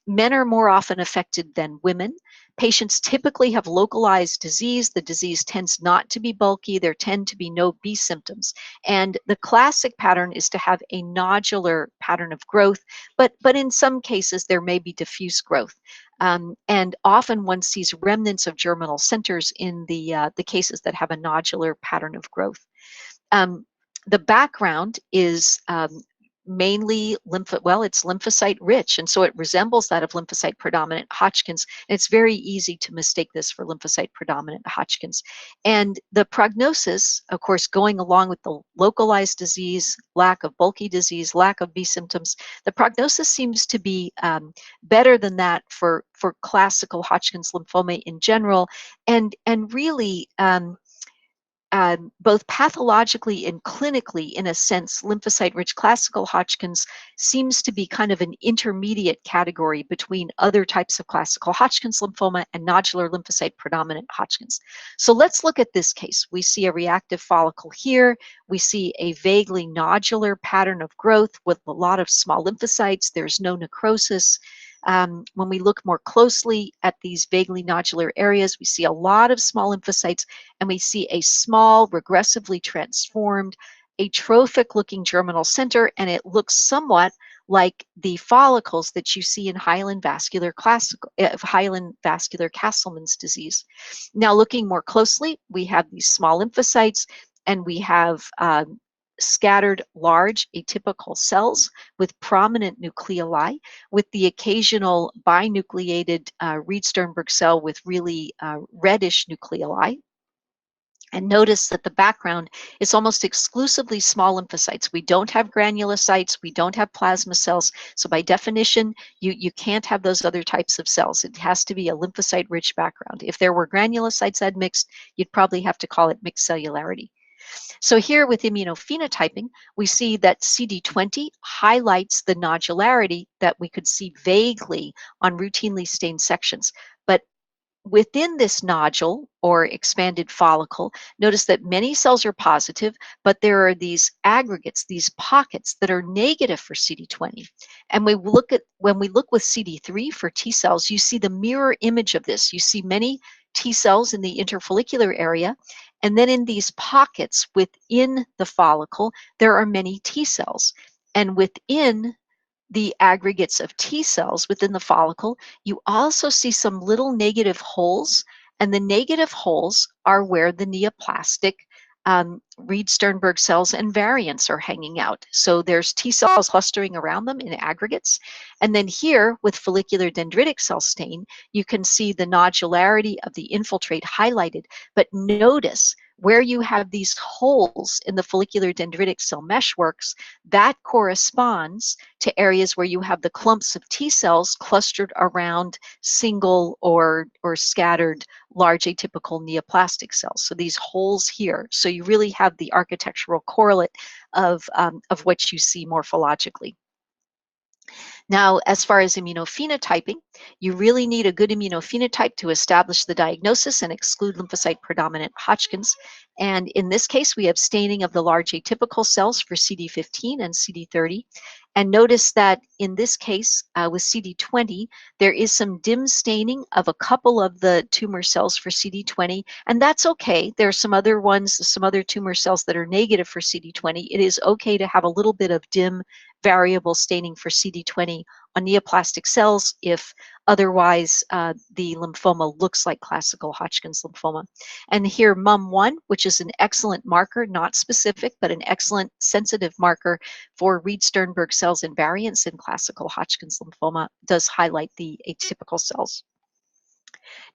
Men are more often affected than women. Patients typically have localized disease. The disease tends not to be bulky. There tend to be no B symptoms. And the classic pattern is to have a nodular pattern of growth, but in some cases there may be diffuse growth. And often one sees remnants of germinal centers in the cases that have a nodular pattern of growth. The background is mainly it's lymphocyte rich, and so it resembles that of lymphocyte predominant Hodgkin's, and it's very easy to mistake this for lymphocyte predominant Hodgkin's. And the prognosis, of course, going along with the localized disease, lack of bulky disease, lack of B symptoms, the prognosis seems to be better than that for classical Hodgkin's lymphoma in general, and really both pathologically and clinically, in a sense, lymphocyte-rich classical Hodgkin's seems to be kind of an intermediate category between other types of classical Hodgkin's lymphoma and nodular lymphocyte-predominant Hodgkin's. So let's look at this case. We see a reactive follicle here. We see a vaguely nodular pattern of growth with a lot of small lymphocytes. There's no necrosis. When we look more closely at these vaguely nodular areas, we see a lot of small lymphocytes, and we see a small, regressively transformed, atrophic-looking germinal center, and it looks somewhat like the follicles that you see in hyaline vascular Castleman's disease. Now, looking more closely, we have these small lymphocytes, and we have scattered large atypical cells with prominent nucleoli, with the occasional binucleated Reed-Sternberg cell with really reddish nucleoli. And notice that the background is almost exclusively small lymphocytes. We don't have granulocytes, we don't have plasma cells. So by definition, you can't have those other types of cells. It has to be a lymphocyte-rich background. If there were granulocytes admixed, you'd probably have to call it mixed cellularity. So here with immunophenotyping, we see that CD20 highlights the nodularity that we could see vaguely on routinely stained sections. But within this nodule or expanded follicle, notice that many cells are positive, but there are these aggregates, these pockets that are negative for CD20. And when we look with CD3 for T cells, you see the mirror image of this. You see many T cells in the interfollicular area, and then in these pockets within the follicle, there are many T cells. And within the aggregates of T cells within the follicle, you also see some little negative holes, and the negative holes are where the neoplastic Reed-Sternberg cells and variants are hanging out. So there's T cells clustering around them in aggregates. And then here with follicular dendritic cell stain, you can see the nodularity of the infiltrate highlighted. But notice where you have these holes in the follicular dendritic cell meshworks, that corresponds to areas where you have the clumps of T cells clustered around single or scattered large atypical neoplastic cells. So these holes here. So you really have the architectural correlate of what you see morphologically. Now, as far as immunophenotyping, you really need a good immunophenotype to establish the diagnosis and exclude lymphocyte predominant Hodgkin's. And in this case, we have staining of the large atypical cells for CD15 and CD30. And notice that in this case, with CD20, there is some dim staining of a couple of the tumor cells for CD20, and that's okay. There are some other ones, some other tumor cells that are negative for CD20. It is okay to have a little bit of dim variable staining for CD20 on neoplastic cells if otherwise the lymphoma looks like classical Hodgkin's lymphoma. And here MUM1, which is an excellent marker, not specific, but an excellent sensitive marker for Reed-Sternberg cells and variants in classical Hodgkin's lymphoma, does highlight the atypical cells.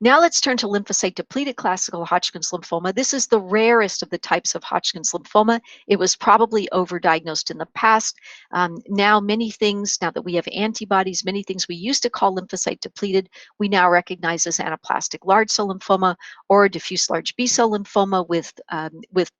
Now let's turn to lymphocyte-depleted classical Hodgkin's lymphoma. This is the rarest of the types of Hodgkin's lymphoma. It was probably overdiagnosed in the past. Now that we have antibodies, many things we used to call lymphocyte-depleted, we now recognize as anaplastic large cell lymphoma or diffuse large B-cell lymphoma with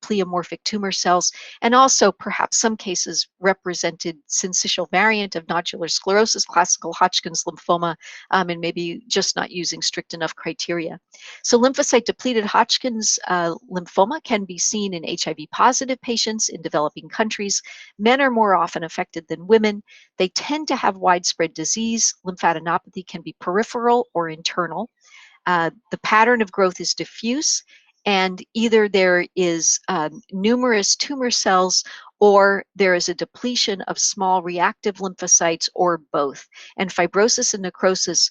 pleomorphic tumor cells, and also perhaps some cases represented syncytial variant of nodular sclerosis, classical Hodgkin's lymphoma, and maybe just not using strict enough criteria. So lymphocyte-depleted Hodgkin's lymphoma can be seen in HIV-positive patients in developing countries. Men are more often affected than women. They tend to have widespread disease. Lymphadenopathy can be peripheral or internal. The pattern of growth is diffuse, and either there is numerous tumor cells or there is a depletion of small reactive lymphocytes, or both. And fibrosis and necrosis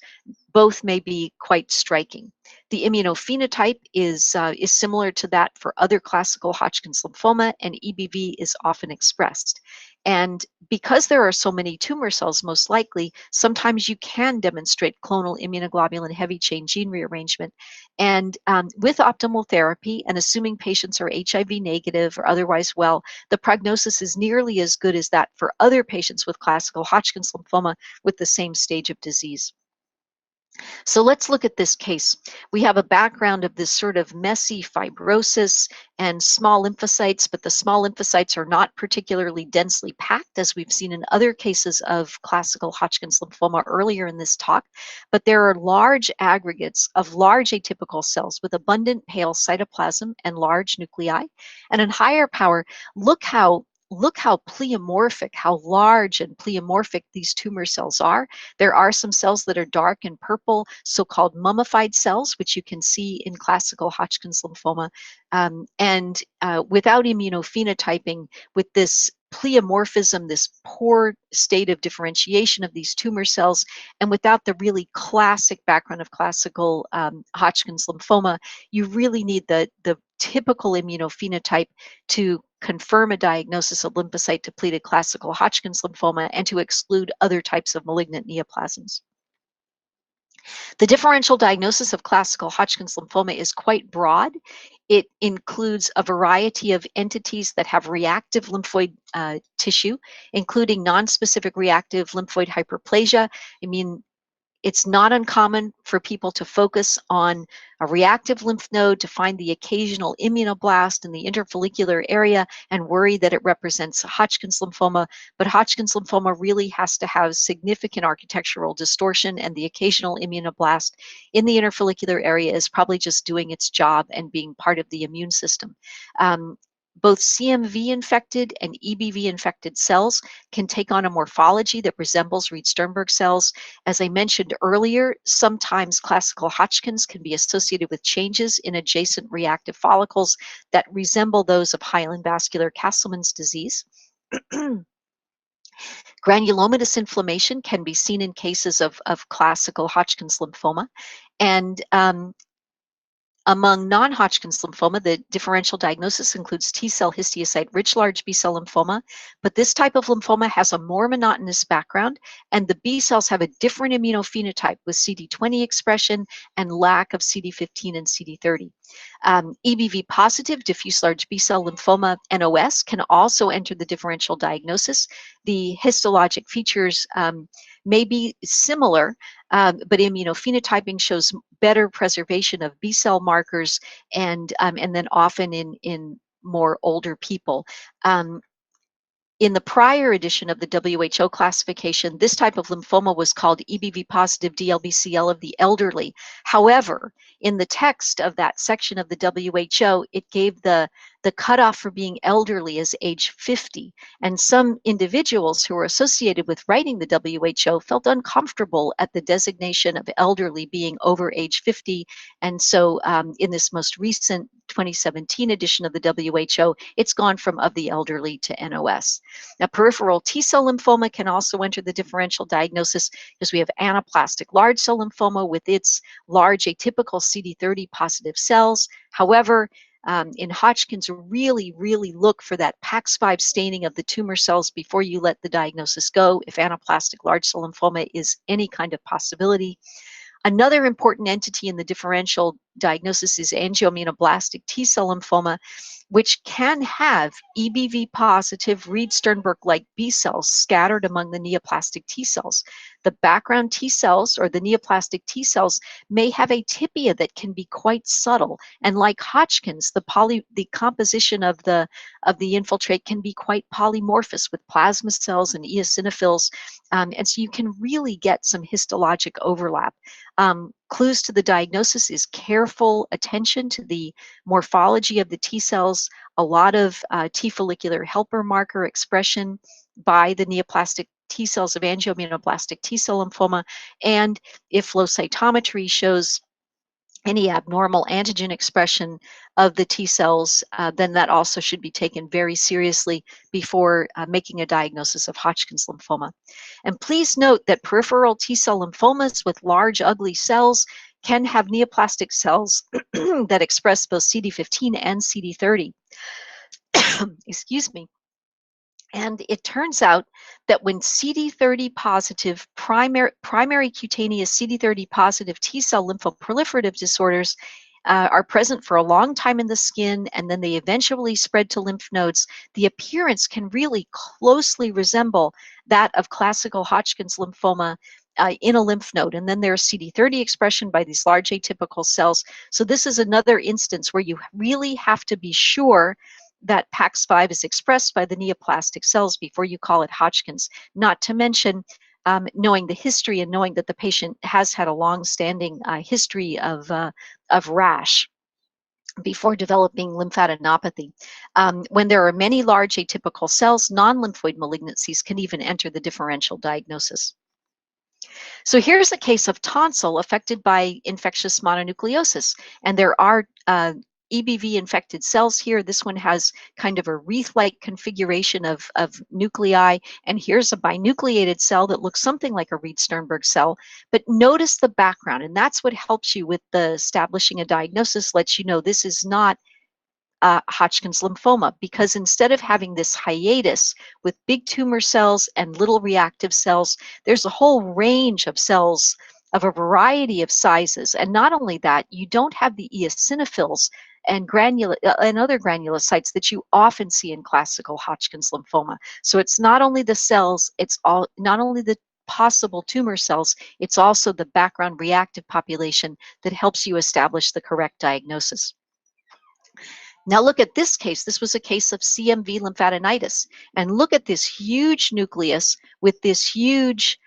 both may be quite striking. The immunophenotype is similar to that for other classical Hodgkin's lymphoma, and EBV is often expressed. And because there are so many tumor cells, most likely, sometimes you can demonstrate clonal immunoglobulin heavy chain gene rearrangement. And with optimal therapy, and assuming patients are HIV negative or otherwise well, the prognosis is nearly as good as that for other patients with classical Hodgkin's lymphoma with the same stage of disease. So let's look at this case. We have a background of this sort of messy fibrosis and small lymphocytes, but the small lymphocytes are not particularly densely packed, as we've seen in other cases of classical Hodgkin's lymphoma earlier in this talk. But there are large aggregates of large atypical cells with abundant pale cytoplasm and large nuclei. And in higher power, look how pleomorphic, how large and pleomorphic these tumor cells are. There are some cells that are dark and purple, so-called mummified cells, which you can see in classical Hodgkin's lymphoma. And without immunophenotyping, with this pleomorphism, this poor state of differentiation of these tumor cells, and without the really classic background of classical Hodgkin's lymphoma, you really need the typical immunophenotype to confirm a diagnosis of lymphocyte-depleted classical Hodgkin's lymphoma and to exclude other types of malignant neoplasms. The differential diagnosis of classical Hodgkin's lymphoma is quite broad. It includes a variety of entities that have reactive lymphoid tissue, including nonspecific reactive lymphoid hyperplasia. I mean, it's not uncommon for people to focus on a reactive lymph node to find the occasional immunoblast in the interfollicular area and worry that it represents Hodgkin's lymphoma. But Hodgkin's lymphoma really has to have significant architectural distortion, and the occasional immunoblast in the interfollicular area is probably just doing its job and being part of the immune system. Both CMV infected and EBV infected cells can take on a morphology that resembles Reed-Sternberg cells. As I mentioned earlier, sometimes classical Hodgkin's can be associated with changes in adjacent reactive follicles that resemble those of hyaline vascular Castleman's disease. Granulomatous inflammation can be seen in cases of classical Hodgkin's lymphoma. And among non-Hodgkin's lymphoma, the differential diagnosis includes T-cell histiocyte-rich large B-cell lymphoma, but this type of lymphoma has a more monotonous background, and the B cells have a different immunophenotype with CD20 expression and lack of CD15 and CD30. EBV positive diffuse large B-cell lymphoma, NOS, can also enter the differential diagnosis. The histologic features may be similar, but immunophenotyping shows better preservation of B-cell markers, and then often in more older people. In the prior edition of the WHO classification, this type of lymphoma was called EBV positive DLBCL of the elderly. However, in the text of that section of the WHO, it gave the cutoff for being elderly as age 50. And some individuals who were associated with writing the WHO felt uncomfortable at the designation of elderly being over age 50. And so in this most recent 2017 edition of the WHO, it's gone from of the elderly to NOS. Now, peripheral T-cell lymphoma can also enter the differential diagnosis because we have anaplastic large cell lymphoma with its large atypical CD30 positive cells. However, in Hodgkin's, really look for that PAX5 staining of the tumor cells before you let the diagnosis go, if anaplastic large cell lymphoma is any kind of possibility. Another important entity in the differential diagnosis is angioimmunoblastic T-cell lymphoma, which can have EBV positive Reed-Sternberg-like B cells scattered among the neoplastic T cells. The background T cells or the neoplastic T cells may have atypia that can be quite subtle, and like Hodgkin's, the composition of the infiltrate can be quite polymorphous with plasma cells and eosinophils, and so you can really get some histologic overlap. Clues to the diagnosis is careful attention to the morphology of the T cells, a lot of T follicular helper marker expression by the neoplastic T cells of angioimmunoblastic T-cell lymphoma, and if flow cytometry shows any abnormal antigen expression of the T cells, then that also should be taken very seriously before making a diagnosis of Hodgkin's lymphoma. And please note that peripheral T cell lymphomas with large, ugly cells can have neoplastic cells that express both CD15 and CD30. Excuse me. And it turns out that when CD30 positive, primary cutaneous CD30 positive T cell lymphoproliferative disorders are present for a long time in the skin, and then they eventually spread to lymph nodes, the appearance can really closely resemble that of classical Hodgkin's lymphoma in a lymph node. And then there's CD30 expression by these large atypical cells. So this is another instance where you really have to be sure that PAX5 is expressed by the neoplastic cells before you call it Hodgkin's, not to mention knowing the history and knowing that the patient has had a long-standing history of rash before developing lymphadenopathy. When there are many large atypical cells, non-lymphoid malignancies can even enter the differential diagnosis. So here's a case of tonsil affected by infectious mononucleosis, and there are EBV infected cells here. This one has kind of a wreath-like configuration of nuclei, and here's a binucleated cell that looks something like a Reed-Sternberg cell. But notice the background, and that's what helps you with the establishing a diagnosis, lets you know this is not Hodgkin's lymphoma, because instead of having this hiatus with big tumor cells and little reactive cells, there's a whole range of cells of a variety of sizes. And not only that, you don't have the eosinophils and other granulocytes that you often see in classical Hodgkin's lymphoma. So it's not only the cells, it's not only the possible tumor cells, it's also the background reactive population that helps you establish the correct diagnosis. Now look at this case. This was a case of CMV lymphadenitis. And look at this huge nucleus with this huge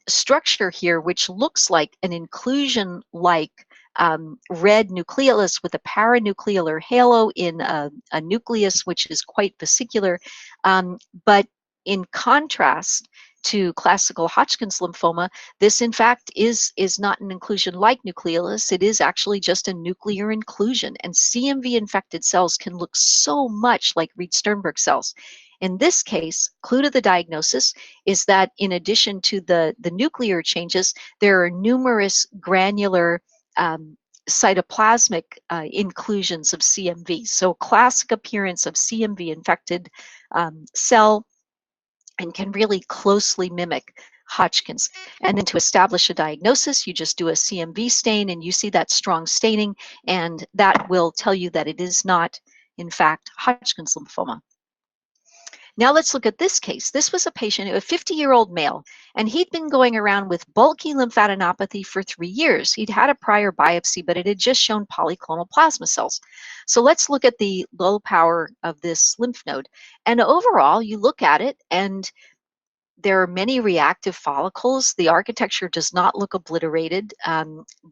structure here, which looks like an inclusion-like red nucleolus with a paranuclear halo in a nucleus which is quite vesicular. But in contrast to classical Hodgkin's lymphoma, this in fact is not an inclusion-like nucleolus. It is actually just a nuclear inclusion. And CMV infected cells can look so much like Reed-Sternberg cells. In this case, clue to the diagnosis is that in addition to the nuclear changes, there are numerous granular cytoplasmic inclusions of CMV. So classic appearance of CMV infected cell, and can really closely mimic Hodgkin's. And then to establish a diagnosis, you just do a CMV stain and you see that strong staining, and that will tell you that it is not, in fact, Hodgkin's lymphoma. Now let's look at this case. This was a patient, a 50-year-old male, and he'd been going around with bulky lymphadenopathy for 3 years. He'd had a prior biopsy, but it had just shown polyclonal plasma cells. So let's look at the low power of this lymph node. And overall, you look at it, and there are many reactive follicles. The architecture does not look obliterated.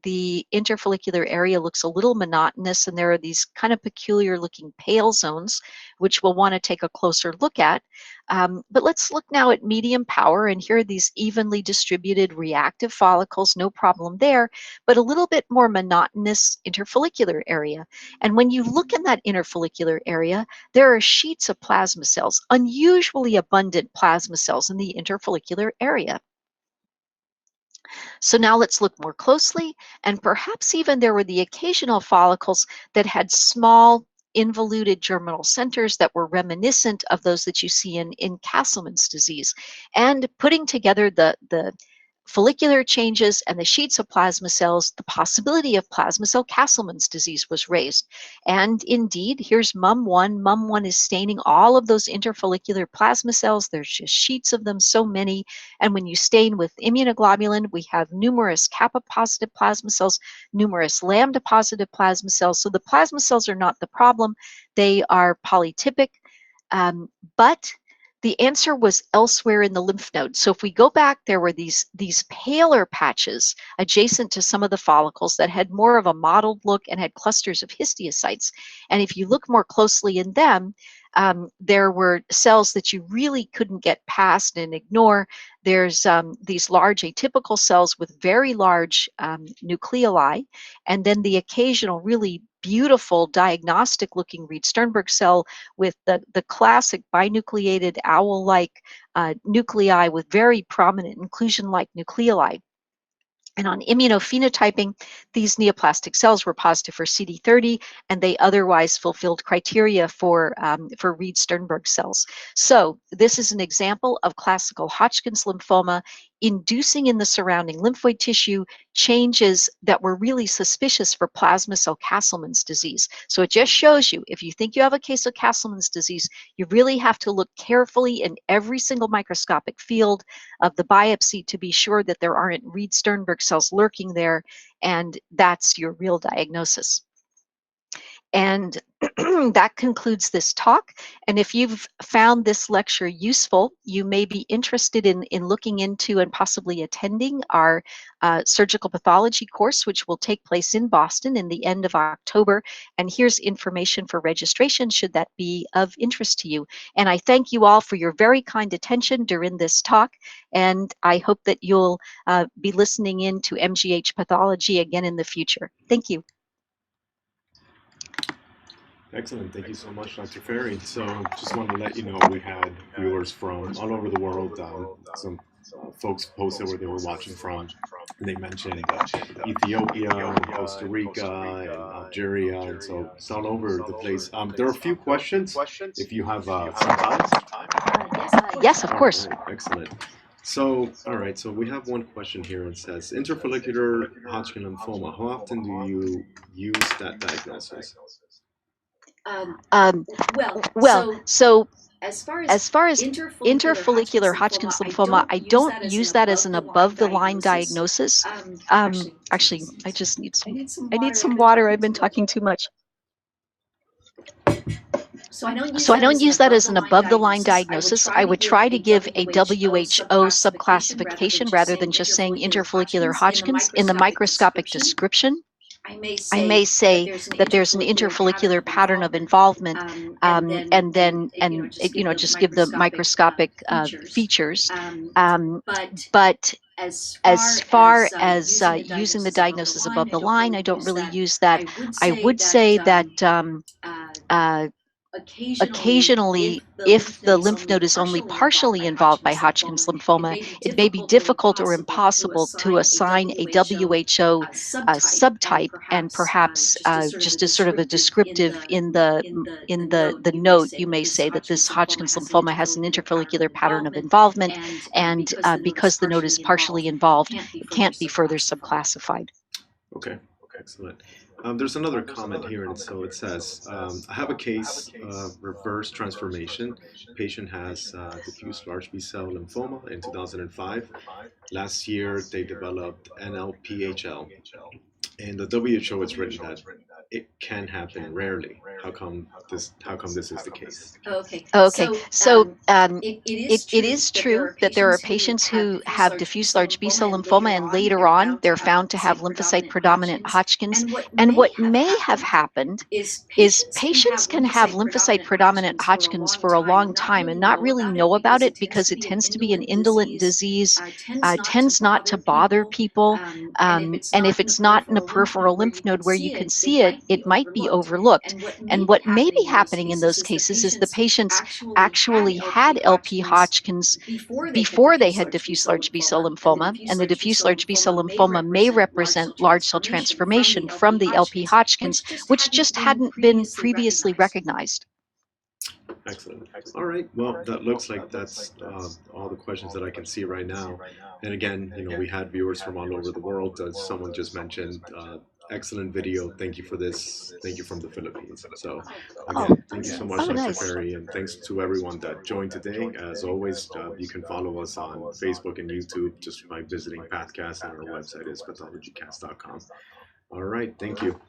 The interfollicular area looks a little monotonous, and there are these kind of peculiar looking pale zones, which we'll want to take a closer look at. But let's look now at medium power, and here are these evenly distributed reactive follicles, no problem there, but a little bit more monotonous interfollicular area. And when you look in that interfollicular area, there are sheets of plasma cells, unusually abundant plasma cells in the interfollicular area. So now let's look more closely, and perhaps even there were the occasional follicles that had small involuted germinal centers that were reminiscent of those that you see in Castleman's disease. And putting together the follicular changes and the sheets of plasma cells, the possibility of plasma cell Castleman's disease was raised. And indeed, here's MUM1. MUM1 is staining all of those interfollicular plasma cells. There's just sheets of them, so many. And when you stain with immunoglobulin, we have numerous kappa-positive plasma cells, numerous lambda-positive plasma cells. So the plasma cells are not the problem. They are polytypic, but The answer was elsewhere in the lymph node. So if we go back, there were these paler patches adjacent to some of the follicles that had more of a mottled look and had clusters of histiocytes. And if you look more closely in them, there were cells that you really couldn't get past and ignore. There's these large atypical cells with very large nuclei, and then the occasional really beautiful diagnostic looking Reed Sternberg cell with the classic binucleated owl-like nuclei with very prominent inclusion-like nucleoli. And on immunophenotyping, these neoplastic cells were positive for CD30, and they otherwise fulfilled criteria for Reed Sternberg cells. So this is an example of classical Hodgkin's lymphoma inducing in the surrounding lymphoid tissue changes that were really suspicious for plasma cell Castleman's disease. So it just shows you, if you think you have a case of Castleman's disease, you really have to look carefully in every single microscopic field of the biopsy to be sure that there aren't Reed Sternberg cells lurking there, and that's your real diagnosis. And that concludes this talk. And if you've found this lecture useful, you may be interested in looking into and possibly attending our surgical pathology course, which will take place in Boston in the end of October. And here's information for registration should that be of interest to you. And I thank you all for your very kind attention during this talk. And I hope that you'll be listening in to MGH pathology again in the future. Thank you. Excellent. Thank you so much, Dr. Ferry. So just wanted to let you know we had viewers from all over the world. Some folks posted where they were watching from. And they mentioned Ethiopia, and Costa Rica, and Algeria, and so it's all over the place. There are a few questions if you have some time. Yes, of course. Right, excellent. So, all right, so we have one question here. It says, interfollicular Hodgkin lymphoma, how often do you use that diagnosis? So as far as interfollicular Hodgkin's lymphoma, I don't use that as an above-the-line diagnosis. Actually, I need some water. I've been talking too much. So I don't use that as an above-the-line diagnosis. I would try to give a WHO subclassification rather than just saying interfollicular Hodgkin's. In the microscopic description, I may say that there's an interfollicular pattern of involvement, and just give the microscopic features. But as far as using the diagnosis above the line, I don't really use that. I would say that occasionally, if the lymph node is only partially involved by Hodgkin's lymphoma, it may be difficult or impossible to assign a WHO subtype, and perhaps just as sort of a descriptive in the note, you may say that this Hodgkin's lymphoma has an interfollicular pattern of involvement, and because the node is partially involved, it can't be further subclassified. Okay, excellent. There's another comment here, and so it says, I have a case of reverse transformation. Patient has diffuse large B-cell lymphoma in 2005. Last year, they developed NLPHL. And the WHO has written that it can happen rarely. How come this is the case? Okay, so it is true that there are patients who have diffuse large B-cell lymphoma, and later on they're found to have lymphocyte-predominant Hodgkin's. And what may have happened is patients can have lymphocyte-predominant Hodgkin's for a long time and not really know about it because it tends to be an indolent disease, tends not to bother people, and if it's not in a peripheral lymph node where you can see it, it might be overlooked. And what may be happening in those cases is the patients actually had LP Hodgkin's before they had diffuse large B-cell lymphoma, and the diffuse large B-cell lymphoma may represent large cell transformation from the LP Hodgkin's, which just hadn't been previously recognized. Excellent. All right. Well, that looks like that's all the questions that I can see right now. And again, we had viewers from all over the world. As someone just mentioned, excellent video. Thank you for this. Thank you from the Philippines. So again, thank you so much, Dr. Nice. Ferry, and thanks to everyone that joined today. As always, you can follow us on Facebook and YouTube just by visiting Pathcast, and our website is pathologycast.com. All right. Thank you.